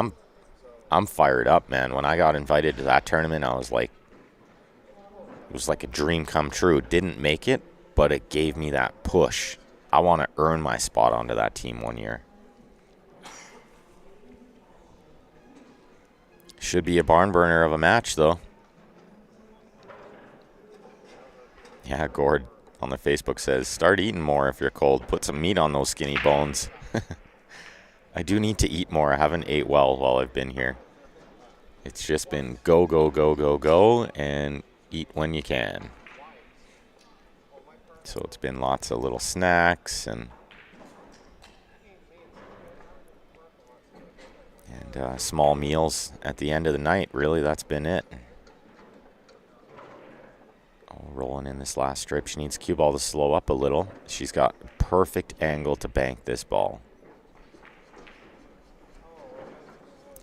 I'm fired up, man. When I got invited to that tournament, I was like, it was like a dream come true. Didn't make it, but it gave me that push. I want to earn my spot onto that team one year. Should be a barn burner of a match, though. Yeah, Gord on the Facebook says, start eating more if you're cold. Put some meat on those skinny bones. I do need to eat more. I haven't ate well while I've been here. It's just been go, go, go, go, go, and eat when you can. So it's been lots of little snacks and small meals at the end of the night. Really, that's been it. Oh, rolling in this last strip. She needs cue ball to slow up a little. She's got perfect angle to bank this ball.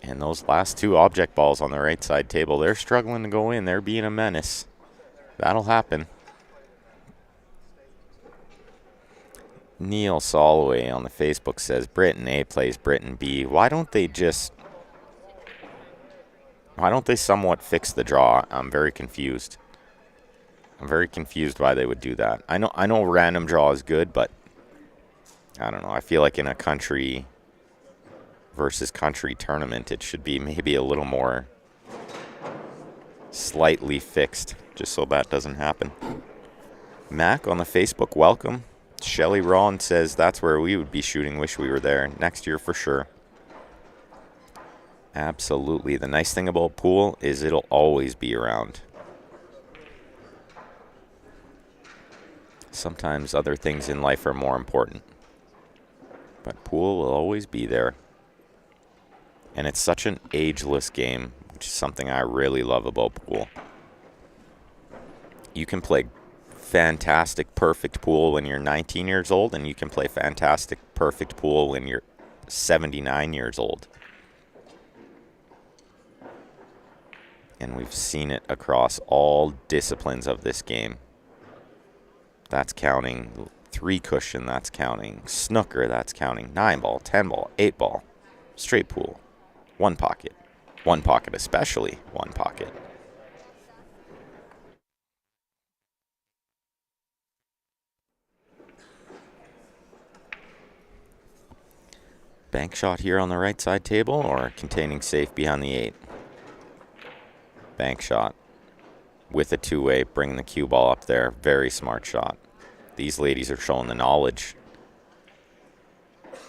And those last two object balls on the right side table, they're struggling to go in. They're being a menace. That'll happen. Neil Soloway on the Facebook says, Britain A plays Britain B. Why don't they somewhat fix the draw? I'm very confused. I'm very confused why they would do that. I know random draw is good, but I don't know. I feel like in a country versus country tournament, it should be maybe a little more slightly fixed, just so that doesn't happen. Mac on the Facebook, welcome. Shelly Ron says that's where we would be shooting. Wish we were there next year for sure. Absolutely. The nice thing about pool is it'll always be around. Sometimes other things in life are more important, but pool will always be there. And it's such an ageless game, which is something I really love about pool. You can play fantastic, perfect pool when you're 19 years old, and you can play fantastic, perfect pool when you're 79 years old. And we've seen it across all disciplines of this game. That's counting 3-cushion, that's counting snooker, that's counting 9-ball, 10-ball, 8-ball, straight pool, one pocket especially, one pocket. Bank shot here on the right side table or containing safe behind the 8? Bank shot with a two-way, bringing the cue ball up there. Very smart shot. These ladies are showing the knowledge.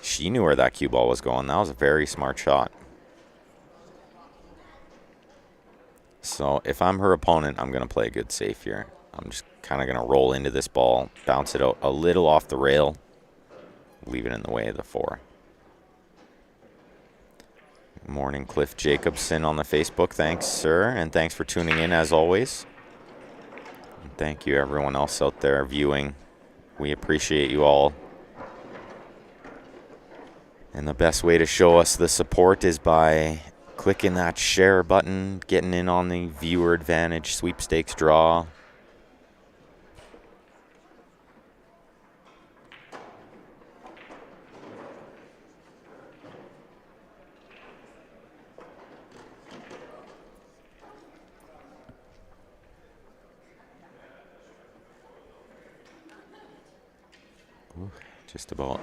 She knew where that cue ball was going. That was a very smart shot. So if I'm her opponent, I'm going to play a good safe here. I'm just kind of going to roll into this ball, bounce it out a little off the rail, leave it in the way of the 4. Morning, Cliff Jacobson on the Facebook. Thanks, sir, and thanks for tuning in as always. And thank you, everyone else out there viewing. We appreciate you all. And the best way to show us the support is by clicking that share button, getting in on the viewer advantage sweepstakes draw. Ooh, just about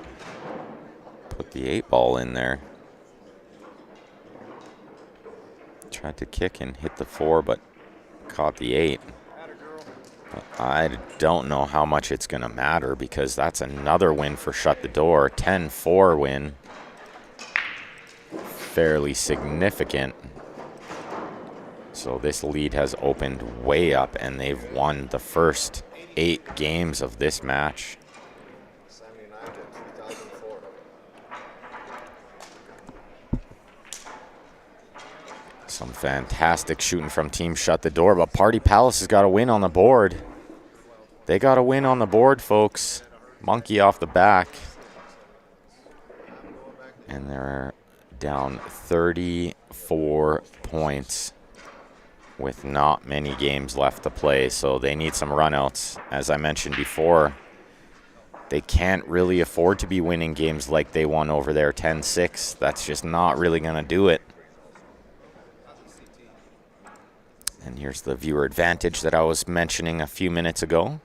put the 8-ball in there. Tried to kick and hit the 4, but caught the 8. But I don't know how much it's going to matter because that's another win for Shut the Door. 10-4 win. Fairly significant. So this lead has opened way up, and they've won the first 8 games of this match. Some fantastic shooting from Team Shut the Door, but Party Palace has got a win on the board. They got a win on the board, folks. Monkey off the back. And they're down 34 points with not many games left to play, so they need some runouts. As I mentioned before, they can't really afford to be winning games like they won over there 10-6. That's just not really going to do it. And here's the viewer advantage that I was mentioning a few minutes ago.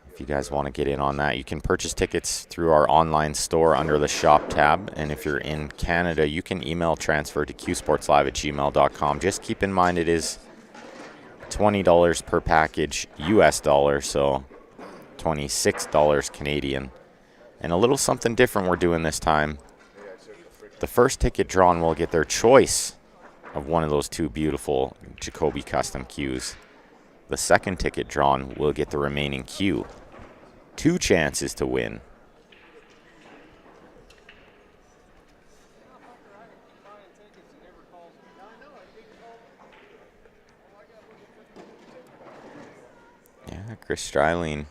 If you guys want to get in on that, you can purchase tickets through our online store under the shop tab. And if you're in Canada, you can email transfer to qsportslive@gmail.com. Just keep in mind it is $20 per package US dollar, so $26 Canadian. And a little something different we're doing this time. The first ticket drawn will get their choice of one of those two beautiful Jacoby custom cues. The second ticket drawn will get the remaining cue. 2 chances to win. Yeah, Chris Stryling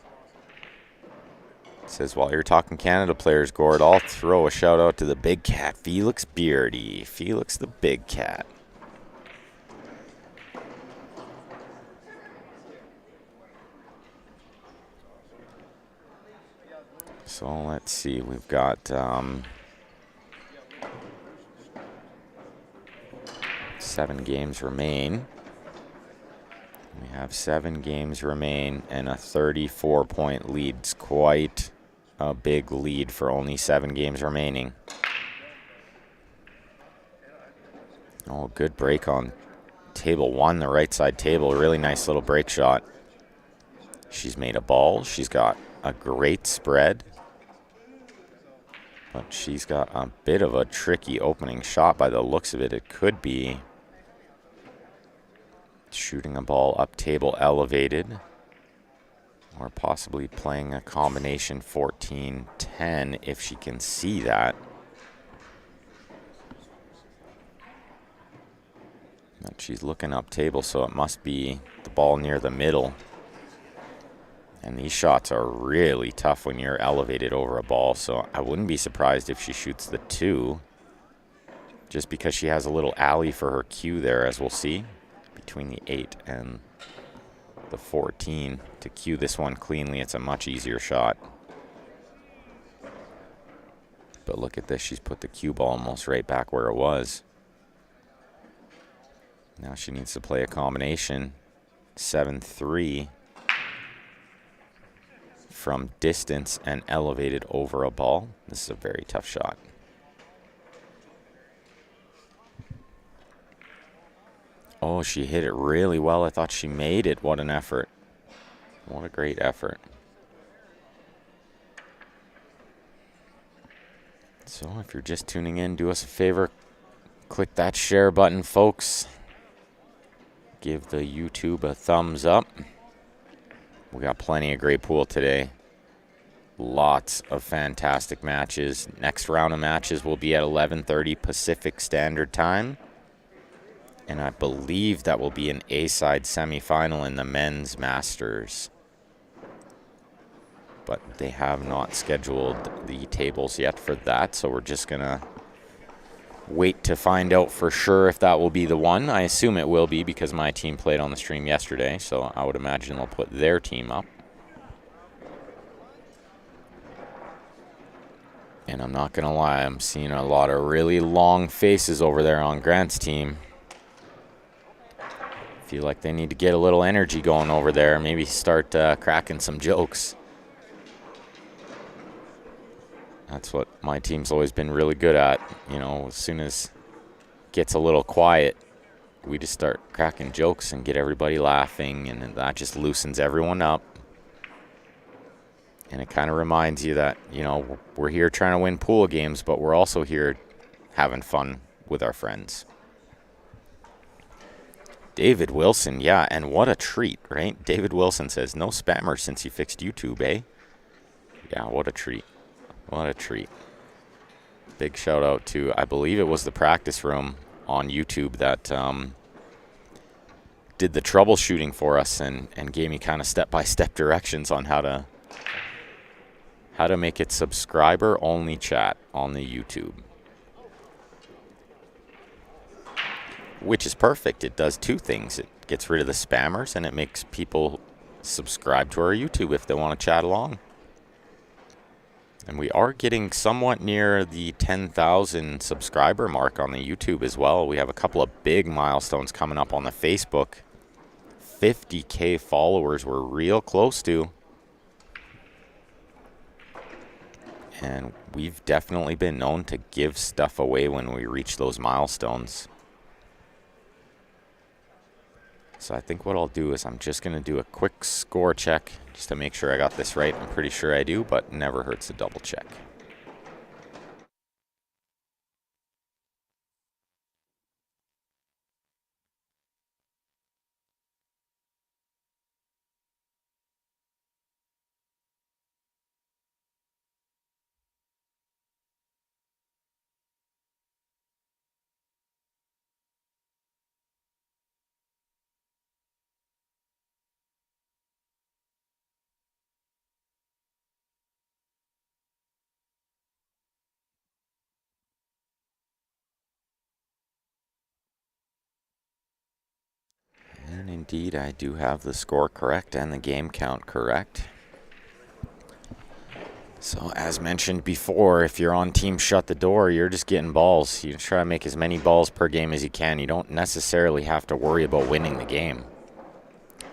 says, while you're talking Canada players, Gord, I'll throw a shout out to the big cat, Felix Beardy. Felix the big cat. So let's see, we've got 7 games remain. We have 7 games remain and a 34-point lead. It's quite a big lead for only 7 games remaining. Oh, good break on table 1, the right side table. Really nice little break shot. She's made a ball. She's got a great spread. But she's got a bit of a tricky opening shot by the looks of it. It could be shooting a ball up table elevated, or possibly playing a combination 14-10 if she can see that. But she's looking up table, so it must be the ball near the middle. And these shots are really tough when you're elevated over a ball, so I wouldn't be surprised if she shoots the 2, just because she has a little alley for her cue there, as we'll see, between the 8 and the 14. To cue this one cleanly, it's a much easier shot. But look at this, she's put the cue ball almost right back where it was. Now she needs to play a combination 7-3 from distance and elevated over a ball. This is a very tough shot. Oh, she hit it really well. I thought she made it. What an effort. What a great effort. So if you're just tuning in, do us a favor. Click that share button, folks. Give the YouTube a thumbs up. We got plenty of great pool today. Lots of fantastic matches. Next round of matches will be at 11:30 Pacific Standard Time. And I believe that will be an A-side semifinal in the men's Masters. But they have not scheduled the tables yet for that, so we're just going to wait to find out for sure if that will be the one. I assume it will be because my team played on the stream yesterday, so I would imagine they'll put their team up. And I'm not going to lie, I'm seeing a lot of really long faces over there on Grant's team. Feel like they need to get a little energy going over there. Maybe start cracking some jokes. That's what my team's always been really good at. You know, as soon as it gets a little quiet, we just start cracking jokes and get everybody laughing, and that just loosens everyone up. And it kind of reminds you that, you know, we're here trying to win pool games, but we're also here having fun with our friends. David Wilson, yeah, and what a treat, right? David Wilson says, no spammer since you fixed YouTube, eh? Yeah, what a treat. What a treat. Big shout out to, I believe it was the practice room on YouTube that did the troubleshooting for us and gave me kind of step-by-step directions on how to make it subscriber-only chat on the YouTube. Which is perfect. It does 2 things. It gets rid of the spammers, and it makes people subscribe to our YouTube if they want to chat along. And we are getting somewhat near the 10,000 subscriber mark on the YouTube as well. We have a couple of big milestones coming up on the Facebook. 50K followers we're real close to. And we've definitely been known to give stuff away when we reach those milestones. So I think what I'll do is I'm just going to do a quick score check just to make sure I got this right. I'm pretty sure I do, but never hurts to double check. And indeed, I do have the score correct and the game count correct. So as mentioned before, if you're on Team Shut the Door, you're just getting balls. You try to make as many balls per game as you can. You don't necessarily have to worry about winning the game.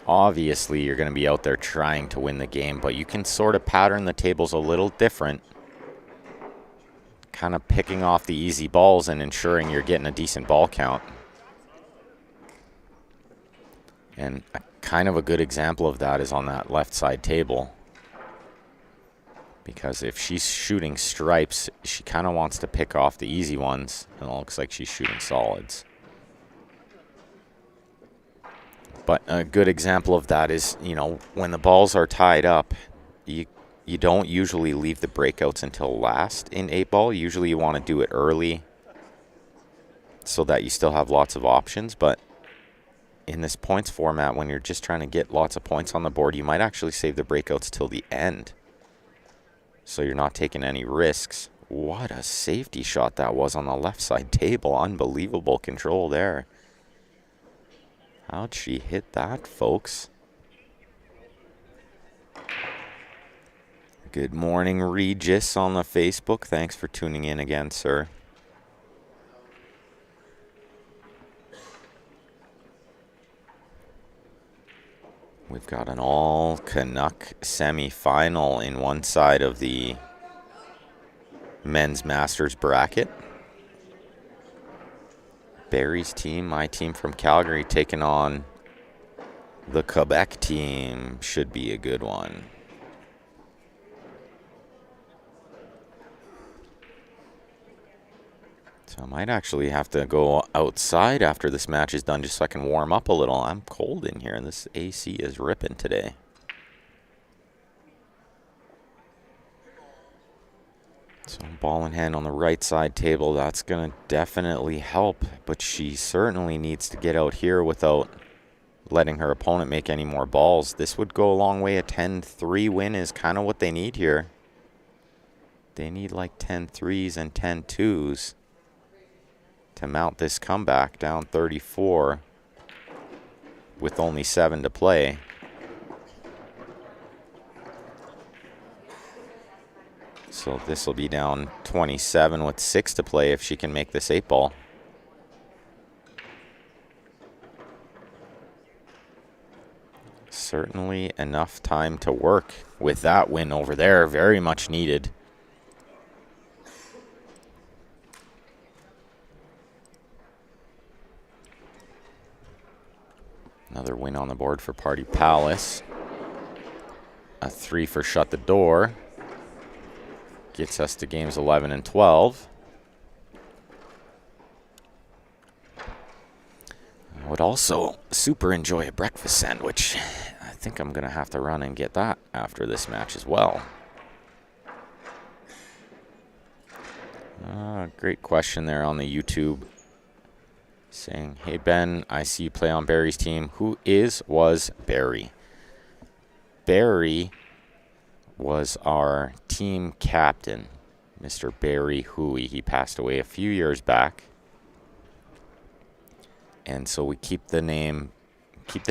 Obviously, you're going to be out there trying to win the game, but you can sort of pattern the tables a little different. Kind of picking off the easy balls and ensuring you're getting a decent ball count. And kind of a good example of that is on that left side table. Because if she's shooting stripes, she kind of wants to pick off the easy ones. And it looks like she's shooting solids. But a good example of that is, you know, when the balls are tied up, you don't usually leave the breakouts until last in 8-ball. Usually you want to do it early so that you still have lots of options. But in this points format, when you're just trying to get lots of points on the board, you might actually save the breakouts till the end. So you're not taking any risks. What a safety shot that was on the left side table. Unbelievable control there. How'd she hit that, folks? Good morning, Regis on the Facebook. Thanks for tuning in again, sir. We've got an all Canuck semi-final in one side of the men's Masters bracket. Barry's team, my team from Calgary, taking on the Quebec team. Should be a good one. So I might actually have to go outside after this match is done just so I can warm up a little. I'm cold in here, and this AC is ripping today. So ball in hand on the right side table. That's going to definitely help, but she certainly needs to get out here without letting her opponent make any more balls. This would go a long way. A 10-3 win is kind of what they need here. They need like 10 threes and 10 twos to mount this comeback down 34 with only 7 to play. So this will be down 27 with 6 to play if she can make this 8-ball. Certainly enough time to work with that win over there. Very much needed. Another win on the board for Party Palace. A 3 for Shut the Door. Gets us to games 11 and 12. I would also super enjoy a breakfast sandwich. I think I'm going to have to run and get that after this match as well. Great question there on the YouTube. Saying, hey Ben, I see you play on Barry's team. Who was Barry? Barry was our team captain, Mr. Barry Huey. He passed away a few years back. And so we keep the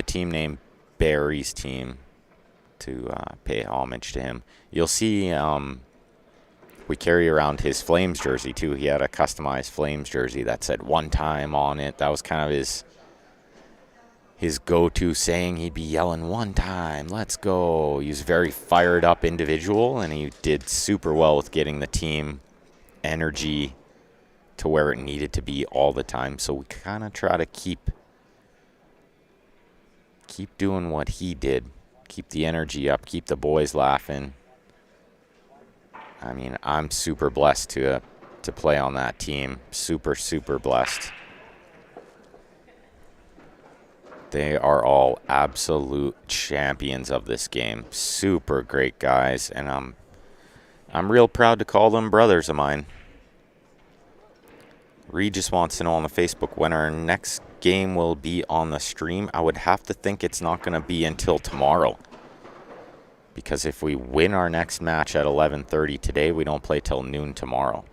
team name Barry's team to pay homage to him. You'll see we carry around his Flames jersey too. He had a customized Flames jersey that said "one time" on it. That was kind of his go-to saying. He'd be yelling, "one time, let's go." He was a very fired up individual, and he did super well with getting the team energy to where it needed to be all the time. So we kind of try to keep doing what he did. Keep the energy up, keep the boys laughing. I mean, I'm super blessed to play on that team. Super, super blessed. They are all absolute champions of this game. Super great guys, and I'm real proud to call them brothers of mine. Regis wants to know on the Facebook when our next game will be on the stream. I would have to think it's not going to be until tomorrow. Because if we win our next match at 11:30 today, we don't play till noon tomorrow.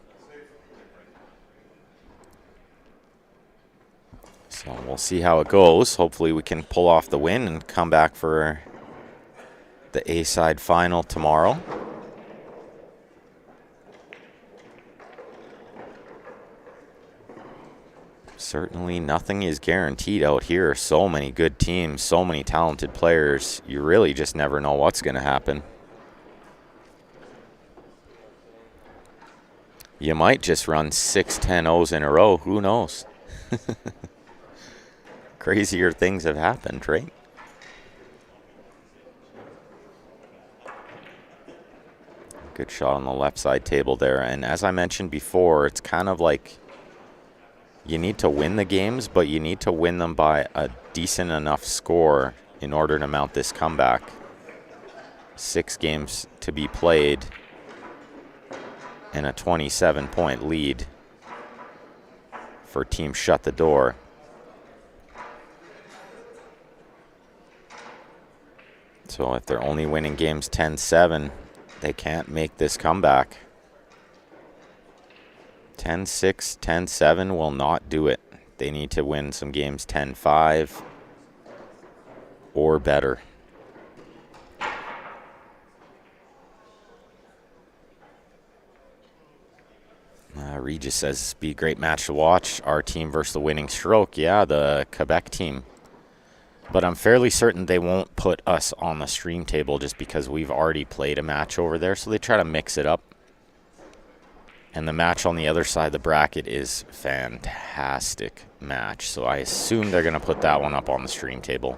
So we'll see how it goes. Hopefully we can pull off the win and come back for the A-side final tomorrow. Certainly nothing is guaranteed out here. So many good teams, so many talented players. You really just never know what's going to happen. You might just run 6 10-0s in a row. Who knows? Crazier things have happened, right? Good shot on the left side table there. And as I mentioned before, it's kind of like you need to win the games, but you need to win them by a decent enough score in order to mount this comeback. 6 games to be played and a 27-point lead for Team Shut the Door. So if they're only winning games 10-7, they can't make this comeback. 10-6, 10-7 will not do it. They need to win some games 10-5 or better. Regis says this would be a great match to watch. Our team versus the winning stroke. Yeah, the Quebec team. But I'm fairly certain they won't put us on the stream table just because we've already played a match over there. So they try to mix it up. And the match on the other side of the bracket is fantastic match. So I assume they're going to put that one up on the stream table.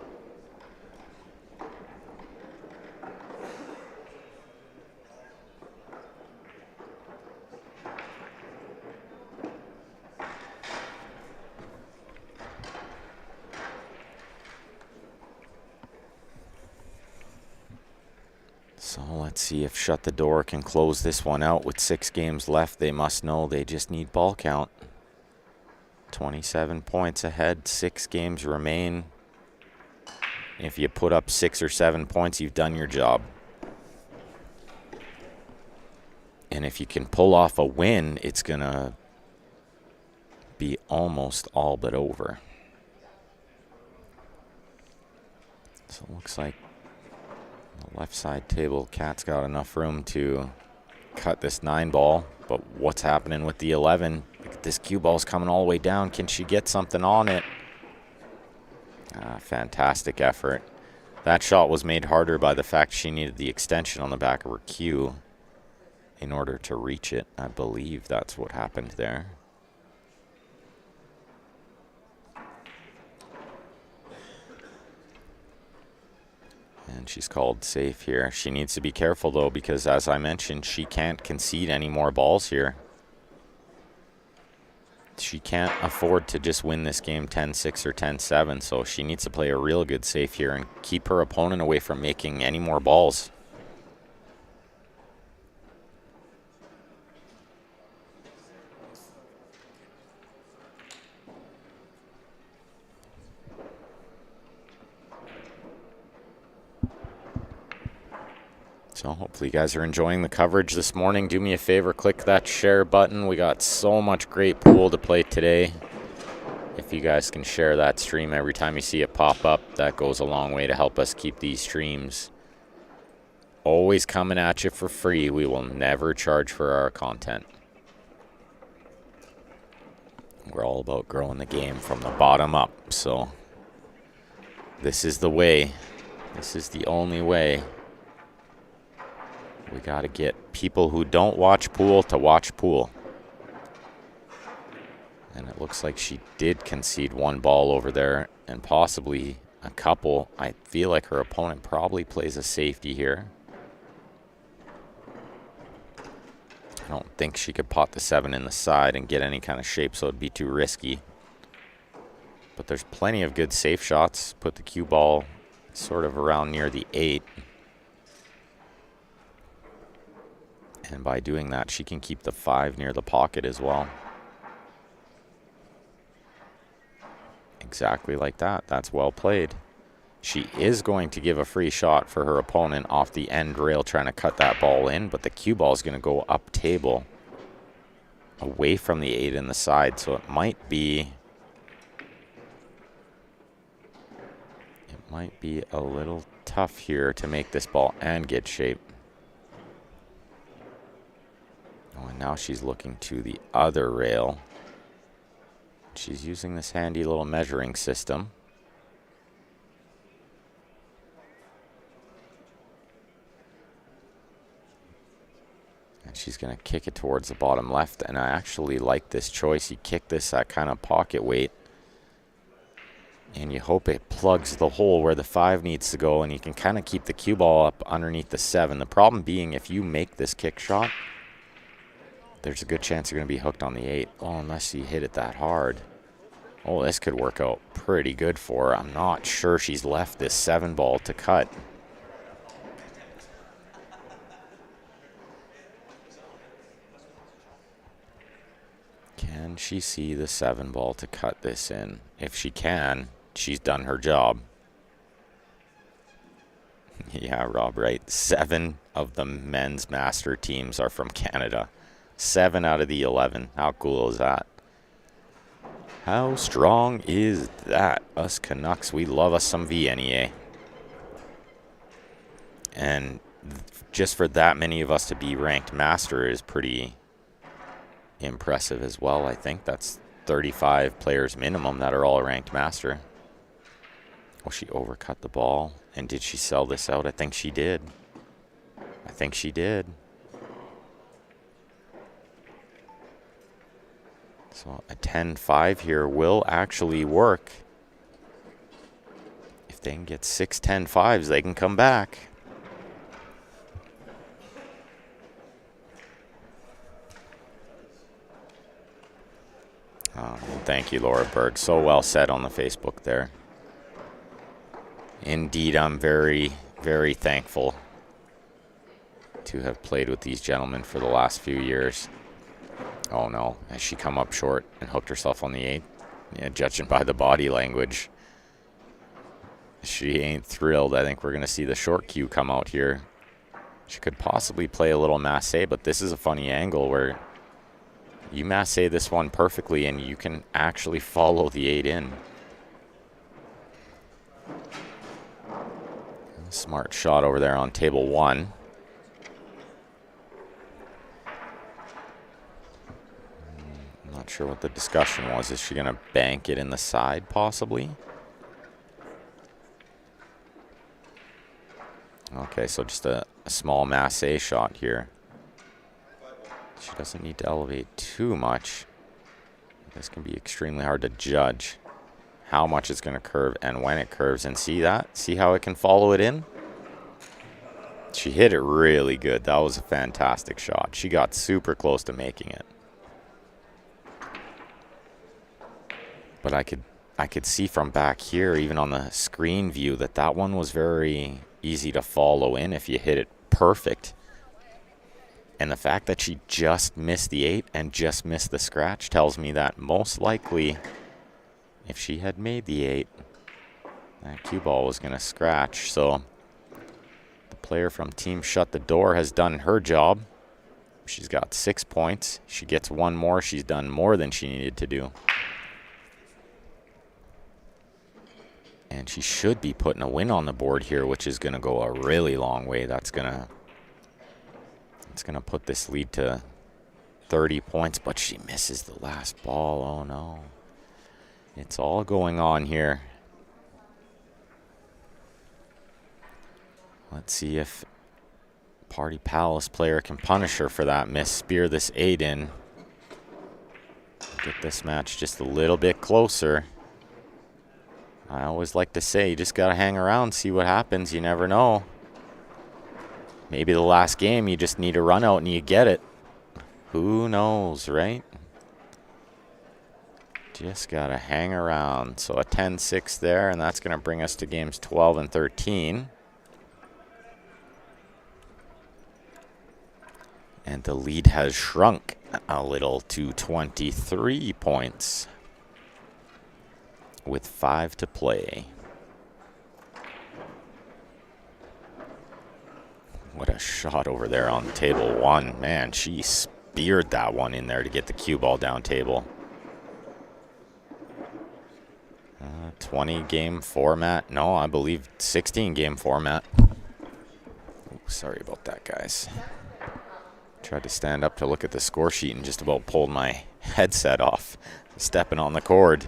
So let's see if Shut the Door can close this one out. With 6 games left, they must know they just need ball count. 27 points ahead, 6 games remain. If you put up 6 or 7 points, you've done your job. And if you can pull off a win, it's going to be almost all but over. So it looks like the left side table, Cat's got enough room to cut this 9 ball. But what's happening with the 11? Look at this cue ball's coming all the way down. Can she get something on it? Fantastic effort. That shot was made harder by the fact she needed the extension on the back of her cue in order to reach it. I believe that's what happened there. And she's called safe here. She needs to be careful, though, because as I mentioned, she can't concede any more balls here. She can't afford to just win this game 10-6 or 10-7, so she needs to play a real good safe here and keep her opponent away from making any more balls. So hopefully you guys are enjoying the coverage this morning. Do me a favor, click that share button. We got so much great pool to play today. If you guys can share that stream every time you see it pop up, that goes a long way to help us keep these streams always coming at you for free. We will never charge for our content. We're all about growing the game from the bottom up. So this is the way. This is the only way. We got to get people who don't watch pool to watch pool. And it looks like she did concede 1 ball over there and possibly a couple. I feel like her opponent probably plays a safety here. I don't think she could pot the 7 in the side and get any kind of shape, so it'd be too risky. But there's plenty of good safe shots. Put the cue ball sort of around near the 8. And by doing that, she can keep the 5 near the pocket as well. Exactly like that. That's well played. She is going to give a free shot for her opponent off the end rail trying to cut that ball in, but the cue ball is going to go up table away from the 8 in the side, so it might be Might be a little tough here to make this ball and get shape. Oh, and now she's looking to the other rail. She's using this handy little measuring system. And she's going to kick it towards the bottom left. And I actually like this choice. You kick this at kind of pocket weight. And you hope it plugs the hole where the 5 needs to go. And you can kind of keep the cue ball up underneath the 7. The problem being, if you make this kick shot, there's a good chance you're going to be hooked on the 8. Oh, unless you hit it that hard. Oh, this could work out pretty good for her. I'm not sure she's left this 7 ball to cut. Can she see the 7 ball to cut this in? If she can, she's done her job. Yeah, Rob, right. 7 of the men's master teams are from Canada. 7 out of the 11. How cool is that? How strong is that? Us Canucks, we love us some VNEA. And just for that many of us to be ranked master is pretty impressive as well. I think that's 35 players minimum that are all ranked master. Oh, she overcut the ball. And did she sell this out? I think she did. I think she did. So a 10-5 here will actually work. If they can get 6 10-5s, they can come back. Oh, thank you, Laura Berg. So well said on the Facebook there. Indeed, I'm very, very thankful to have played with these gentlemen for the last few years. Oh no, has she come up short and hooked herself on the 8? Yeah, judging by the body language, she ain't thrilled. I think we're going to see the short cue come out here. She could possibly play a little massé, but this is a funny angle where you massé this one perfectly and you can actually follow the 8 in. Smart shot over there on table 1. Not sure what the discussion was. Is she going to bank it in the side, possibly? Okay, so just a small massé shot here. She doesn't need to elevate too much. This can be extremely hard to judge how much it's going to curve and when it curves. And see that? See how it can follow it in? She hit it really good. That was a fantastic shot. She got super close to making it. But I could see from back here, even on the screen view, that one was very easy to follow in if you hit it perfect. And the fact that she just missed the 8 and just missed the scratch tells me that most likely, if she had made the 8, that cue ball was going to scratch. So the player from Team Shut the Door has done her job. She's got 6 points. She gets 1 more. She's done more than she needed to do. And she should be putting a win on the board here, which is going to go a really long way. It's going to put this lead to 30 points, but she misses the last ball. Oh, no. It's all going on here. Let's see if Party Palace player can punish her for that miss. Spear this 8 in. Get this match just a little bit closer. I always like to say, you just got to hang around, see what happens. You never know. Maybe the last game, you just need a run out and you get it. Who knows, right? Just got to hang around. So a 10-6 there, and that's going to bring us to games 12 and 13. And the lead has shrunk a little to 23 points with 5 to play. What a shot over there on table 1. Man, she speared that one in there to get the cue ball down table. 20-game format. No, I believe 16-game format. Ooh, sorry about that, guys. Tried to stand up to look at the score sheet and just about pulled my headset off, stepping on the cord.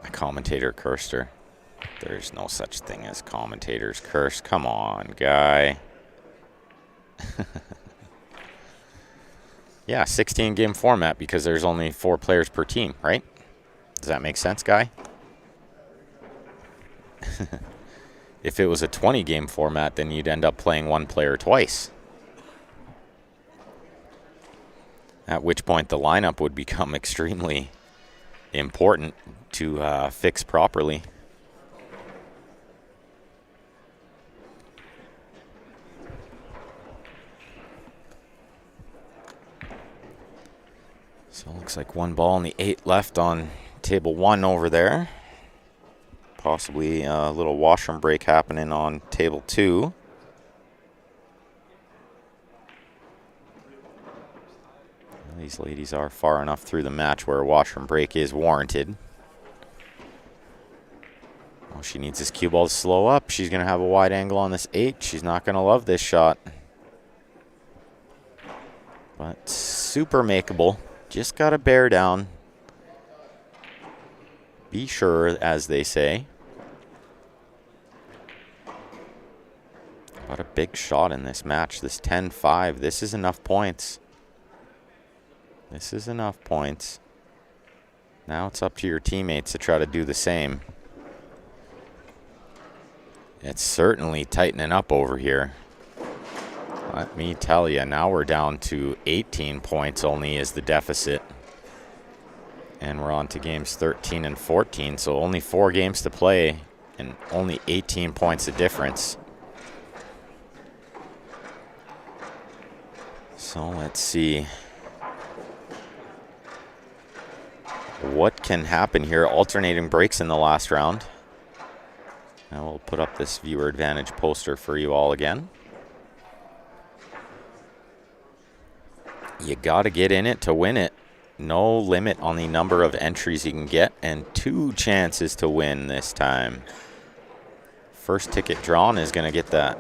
My commentator cursed her. There's no such thing as commentators curse. Come on, guy. Yeah, 16-game format because there's only 4 players per team, right? Does that make sense, guy? If it was a 20-game format, then you'd end up playing one player twice. At which point the lineup would become extremely important to fix properly. So it looks like 1 ball and the 8 left on table 1 over there. Possibly a little washroom break happening on table 2. Well, these ladies are far enough through the match where a washroom break is warranted. Oh, she needs this cue ball to slow up. She's going to have a wide angle on this 8. She's not going to love this shot. But super makeable. Just got to bear down. Be sure, as they say. Got a big shot in this match. This 10-5. This is enough points. This is enough points. Now it's up to your teammates to try to do the same. It's certainly tightening up over here. Let me tell you, now we're down to 18 points only is the deficit. And we're on to games 13 and 14, so only 4 games to play and only 18 points of difference. So let's see what can happen here. Alternating breaks in the last round. Now we'll put up this viewer advantage poster for you all again. You got to get in it to win it. No limit on the number of entries you can get, and 2 chances to win this time. First ticket drawn is going to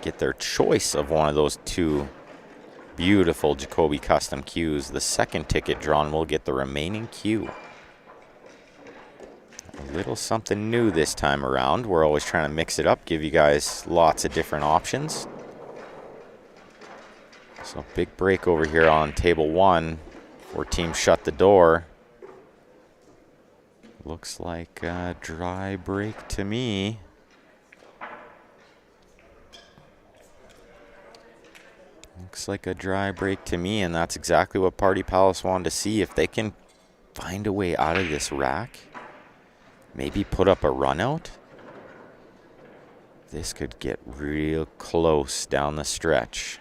get their choice of one of those 2 beautiful Jacoby custom cues. The second ticket drawn will get the remaining cue. A little something new this time around. We're always trying to mix it up, give you guys lots of different options. So big break over here on table 1 for team shut the door. Looks like a dry break to me. Looks like a dry break to me, and that's exactly what Party Palace wanted to see. If they can find a way out of this rack, maybe put up a run out, this could get real close down the stretch.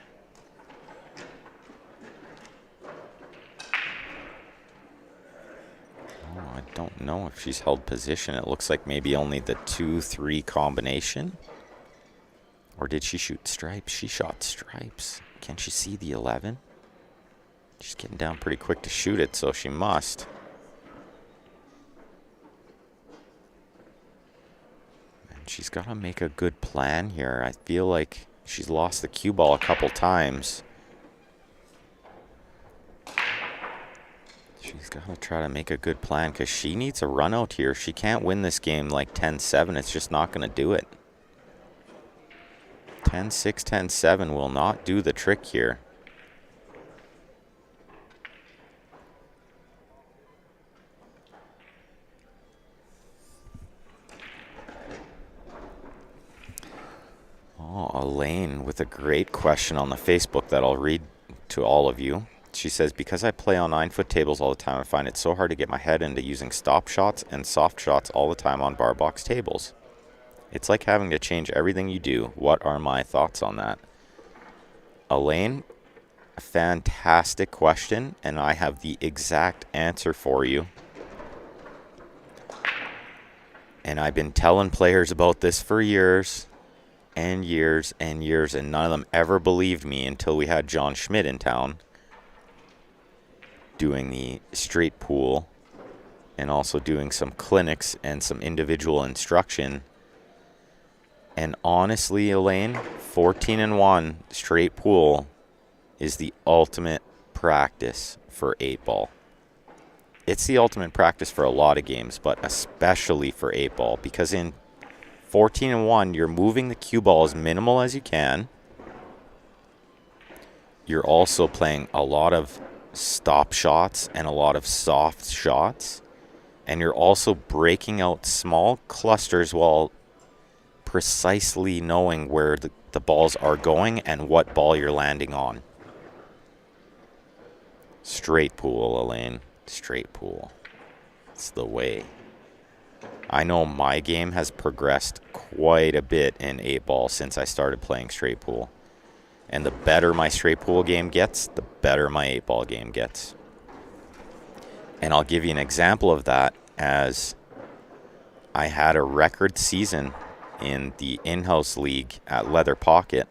Oh, I don't know if she's held position. It looks like maybe only the 2-3 combination. Or did she shoot stripes? She shot stripes. Can she see the 11? She's getting down pretty quick to shoot it, so she must. And she's got to make a good plan here. I feel like she's lost the cue ball a couple times. She's got to try to make a good plan because she needs a run out here. She can't win this game like 10-7. It's just not going to do it. 10-6, 10-7 will not do the trick here. Oh, Elaine with a great question on the Facebook that I'll read to all of you. She says, because I play on 9-foot tables all the time, I find it so hard to get my head into using stop shots and soft shots all the time on bar box tables. It's like having to change everything you do. What are my thoughts on that? Elaine, a fantastic question, and I have the exact answer for you. And I've been telling players about this for years and years and years, and none of them ever believed me until we had John Schmidt in town. doing the straight pool and also doing some clinics and some individual instruction. And honestly, Elaine, 14-1 straight pool is the ultimate practice for 8-ball. It's the ultimate practice for a lot of games, but especially for 8-ball, because in 14-1, you're moving the cue ball as minimal as you can. You're also playing a lot of stop shots and a lot of soft shots. And you're also breaking out small clusters while precisely knowing where the balls are going and what ball you're landing on. Straight pool, Elaine. Straight pool. It's the way. I know my game has progressed quite a bit in 8-ball since I started playing straight pool. And the better my straight pool game gets, the better my 8-ball game gets. And I'll give you an example of that, as I had a record season in the in-house league at Leather Pocket.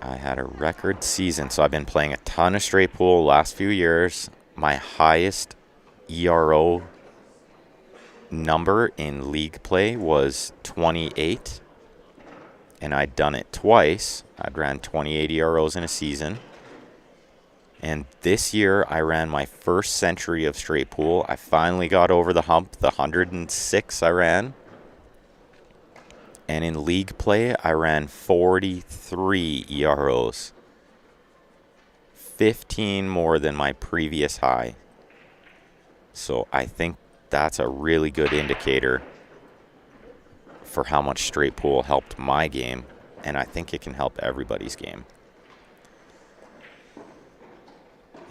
I had a record season, so I've been playing a ton of straight pool the last few years. My highest ERO number in league play was 28, and I'd done it twice. I'd ran 28 EROs in a season. And this year, I ran my first century of straight pool. I finally got over the hump, the 106 I ran. And in league play, I ran 43 EROs. 15 more than my previous high. So I think that's a really good indicator for how much straight pool helped my game. And I think it can help everybody's game.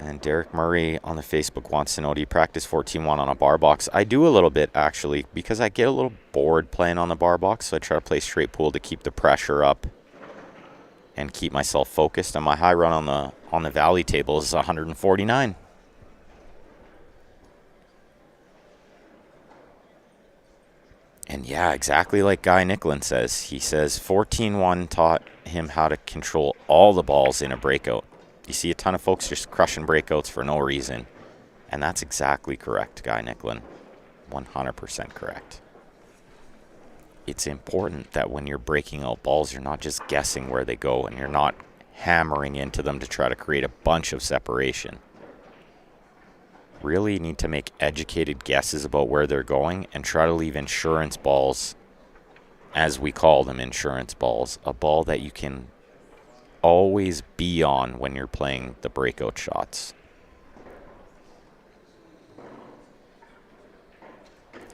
And Derek Murray on the Facebook wants to know, do you practice 14-1 on a bar box? I do a little bit, actually, because I get a little bored playing on the bar box. So I try to play straight pool to keep the pressure up and keep myself focused. And my high run on the Valley table is 149. And yeah, exactly like Guy Nicklin says. He says 14-1 taught him how to control all the balls in a breakout. You see a ton of folks just crushing breakouts for no reason. And that's exactly correct, Guy Nicklin. 100% correct. It's important that when you're breaking out balls, you're not just guessing where they go and you're not hammering into them to try to create a bunch of separation. Really need to make educated guesses about where they're going and try to leave insurance balls, as we call them, insurance balls, a ball that you can always be on when you're playing the breakout shots.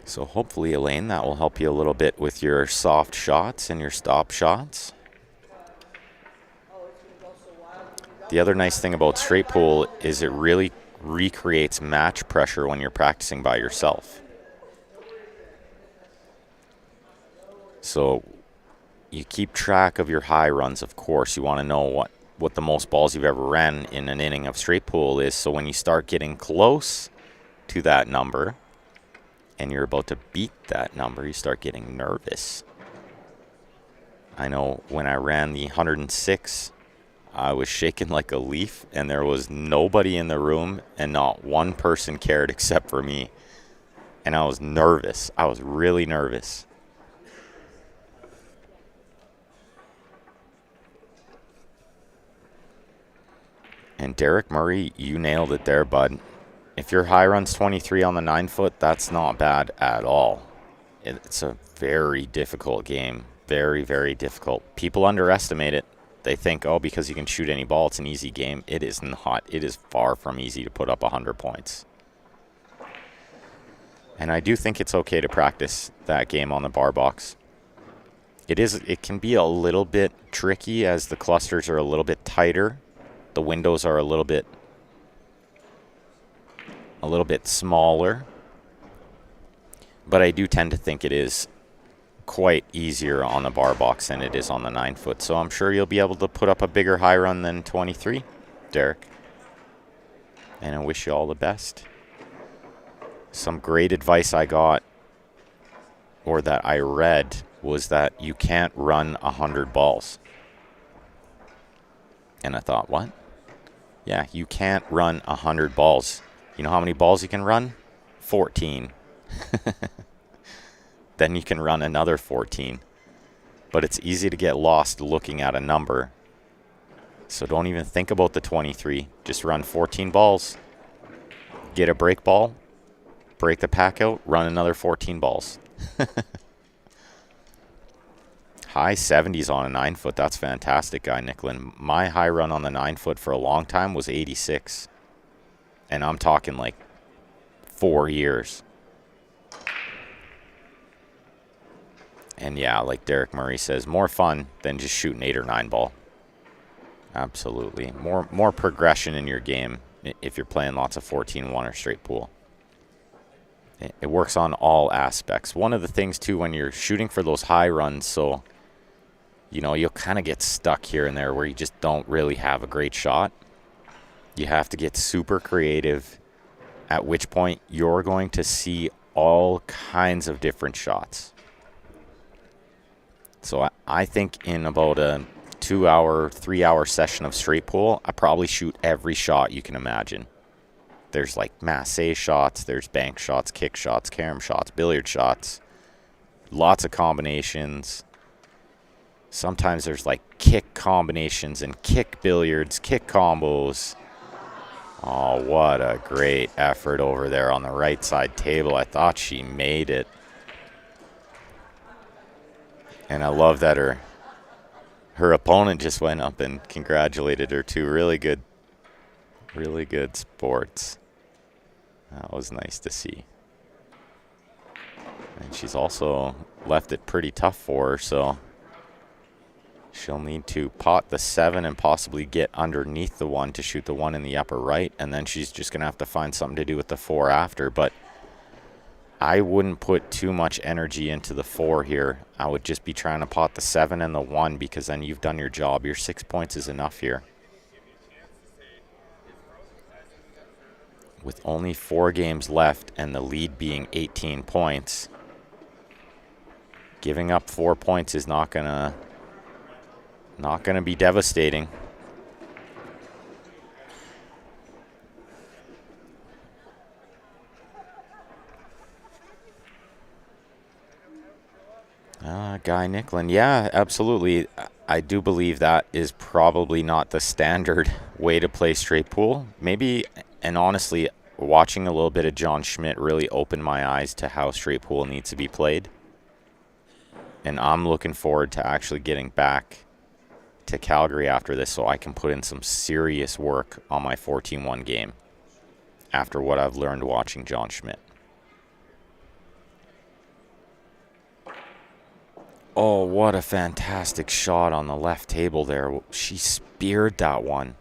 So hopefully, Elaine, that will help you a little bit with your soft shots and your stop shots. The other nice thing about straight pool is it really recreates match pressure when you're practicing by yourself. So you keep track of your high runs, of course. You want to know what the most balls you've ever ran in an inning of straight pool is. So when you start getting close to that number and you're about to beat that number, you start getting nervous. I know when I ran the 106, I was shaking like a leaf, and there was nobody in the room, and not one person cared except for me. And I was nervous. I was really nervous. And Derek Murray, you nailed it there, bud. If your high run's 23 on the 9-foot, that's not bad at all. It's a very difficult game. Very, very difficult. People underestimate it. They think, oh, because you can shoot any ball, it's an easy game. It is not. It is far from easy to put up 100 points. And I do think it's okay to practice that game on the bar box. It can be a little bit tricky as the clusters are a little bit tighter. The windows are a little bit smaller. But I do tend to think it is quite easier on the bar box than it is on the 9-foot. So I'm sure you'll be able to put up a bigger high run than 23, Derek. And I wish you all the best. Some great advice I got, or that I read, was that you can't run 100 balls. And I thought, what? Yeah, you can't run 100 balls. You know how many balls you can run? 14. Then you can run another 14. But it's easy to get lost looking at a number. So don't even think about the 23. Just run 14 balls. Get a break ball. Break the pack out. Run another 14 balls. High 70s on a 9-foot. That's fantastic, Guy Nicklin. My high run on the 9-foot for a long time was 86. And I'm talking like 4 years. And yeah, like Derek Murray says, more fun than just shooting 8 or 9 ball. Absolutely. More progression in your game if you're playing lots of 14-1 or straight pool. It works on all aspects. One of the things, too, when you're shooting for those high runs, so, you know, you'll kind of get stuck here and there where you just don't really have a great shot. You have to get super creative, at which point you're going to see all kinds of different shots. So I think in about a 2-hour, 3-hour session of straight pool, I probably shoot every shot you can imagine. There's like massé shots, there's bank shots, kick shots, carom shots, billiard shots, lots of combinations. Sometimes there's like kick combinations and kick billiards, kick combos. Oh, what a great effort over there on the right side table. I thought she made it. And I love that her opponent just went up and congratulated her too. Really good sports. That was nice to see. And she's also left it pretty tough for her, so she'll need to pot the 7 and possibly get underneath the 1 to shoot the 1 in the upper right, and then she's just going to have to find something to do with the 4 after. But I wouldn't put too much energy into the 4 here. I would just be trying to pot the 7 and the 1, because then you've done your job. Your 6 points is enough here. With only 4 games left and the lead being 18 points, giving up 4 points is not gonna be devastating. Guy Nicklin, yeah, absolutely. I do believe that is probably not the standard way to play straight pool. Maybe, and honestly, watching a little bit of John Schmidt really opened my eyes to how straight pool needs to be played. And I'm looking forward to actually getting back to Calgary after this so I can put in some serious work on my 14-1 game after what I've learned watching John Schmidt. Oh, what a fantastic shot on the left table there. She speared that one.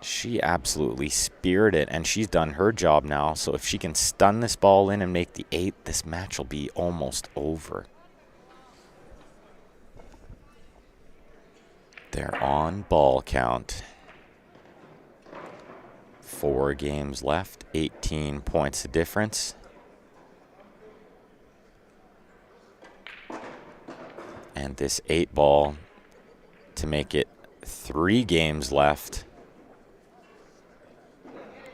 She absolutely speared it, and she's done her job now. So if she can stun this ball in and make the 8, this match will be almost over. They're on ball count. 4 games left, 18 points of difference. And this 8 ball to make it 3 games left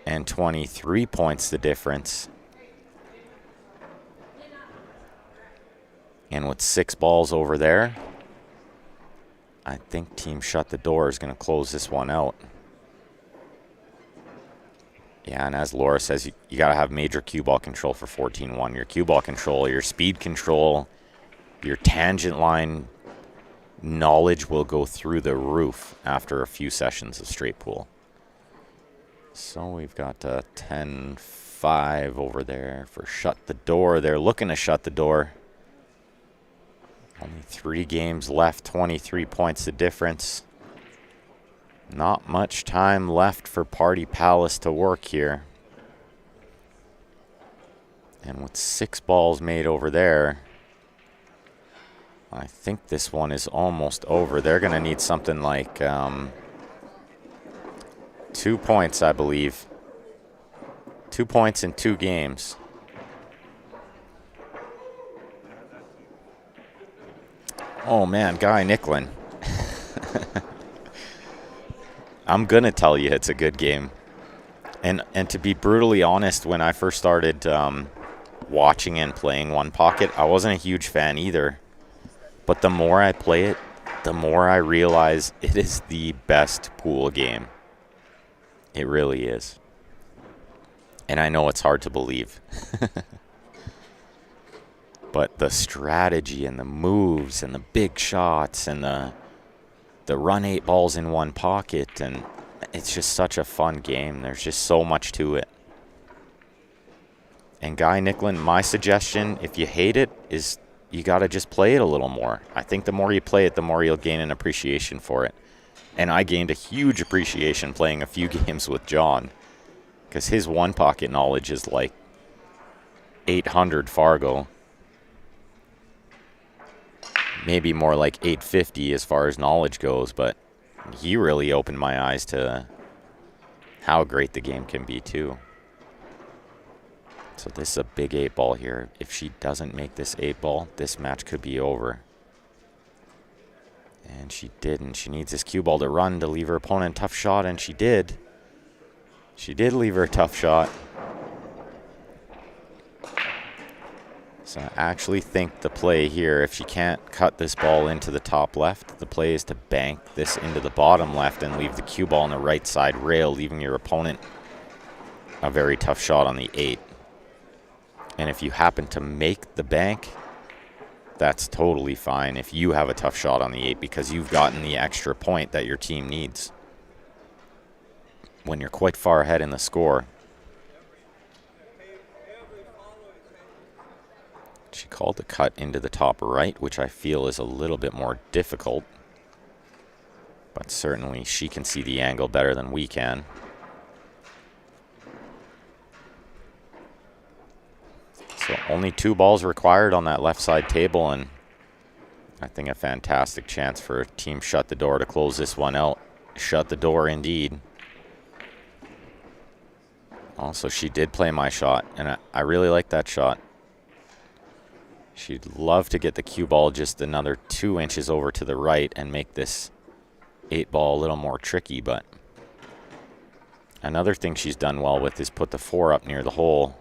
and 23 points the difference. And with 6 balls over there, I think Team Shut the Door is going to close this one out. Yeah, and as Laura says, you got to have major cue ball control for 14-1. Your cue ball control, your speed control, your tangent line knowledge will go through the roof after a few sessions of straight pool. So we've got 10-5 over there for Shut the Door. They're looking to shut the door. Only 3 games left, 23 points the difference. Not much time left for Party Palace to work here. And with 6 balls made over there, I think this one is almost over. They're going to need something like 2 points, I believe. 2 points in 2 games. Oh, man, Guy Nicklin. I'm going to tell you it's a good game. And to be brutally honest, when I first started watching and playing One Pocket, I wasn't a huge fan either. But the more I play it, the more I realize it is the best pool game. It really is. And I know it's hard to believe. But the strategy and the moves and the big shots and the run 8 balls in one pocket, and it's just such a fun game. There's just so much to it. And Guy Nicklin, my suggestion, if you hate it, is you got to just play it a little more. I think the more you play it, the more you'll gain an appreciation for it. And I gained a huge appreciation playing a few games with John, because his one pocket knowledge is like 800 Fargo. Maybe more like 850 as far as knowledge goes, but he really opened my eyes to how great the game can be too. So this is a big 8 ball here. If she doesn't make this 8 ball, this match could be over. And she didn't. She needs this cue ball to run to leave her opponent a tough shot, and she did. She did leave her a tough shot. So I actually think the play here, if she can't cut this ball into the top left, the play is to bank this into the bottom left and leave the cue ball on the right side rail, leaving your opponent a very tough shot on the 8. And if you happen to make the bank, that's totally fine if you have a tough shot on the 8, because you've gotten the extra point that your team needs when you're quite far ahead in the score. She called the cut into the top right, which I feel is a little bit more difficult. But certainly she can see the angle better than we can. So only 2 balls required on that left side table, and I think a fantastic chance for Team Shut the Door to close this one out. Shut the door indeed. Also, she did play my shot, and I really like that shot. She'd love to get the cue ball just another 2 inches over to the right and make this 8 ball a little more tricky, but another thing she's done well with is put the 4 up near the hole.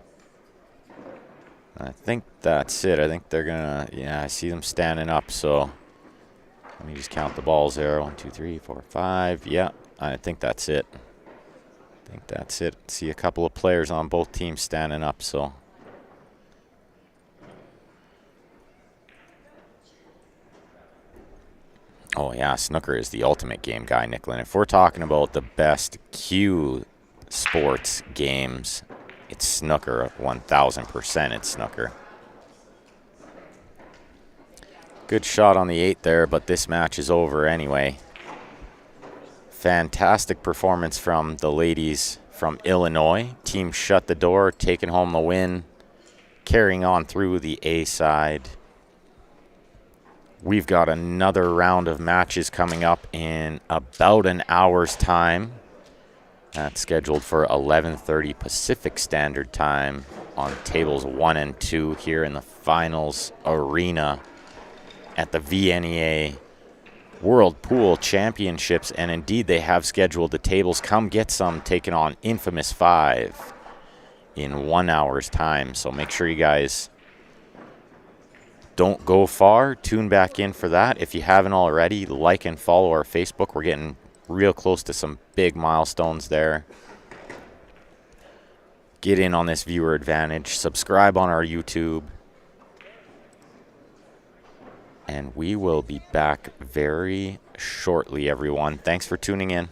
I think that's it. I think they're gonna, yeah, I see them standing up, so let me just count the balls there. 1, 2, 3, 4, 5. Yeah, I think that's it. I think that's it. See a couple of players on both teams standing up, so. Oh yeah, snooker is the ultimate game, Guy Nicklin. If we're talking about the best cue sports games, it's snooker. 1000% it's snooker. Good shot on the 8 there, but this match is over anyway. Fantastic performance from the ladies from Illinois. Team Shut the Door taking home the win, carrying on through the A side. We've got another round of matches coming up in about an hour's time. That's scheduled for 11:30 Pacific Standard Time on tables 1 and 2 here in the finals arena at the VNEA World Pool Championships. And indeed, they have scheduled the tables. Come get some, taking on Infamous 5 in 1 hour's time. So make sure you guys don't go far. Tune back in for that. If you haven't already, like and follow our Facebook. We're getting real close to some big milestones there. Get in on this viewer advantage. Subscribe on our YouTube. And we will be back very shortly, everyone. Thanks for tuning in.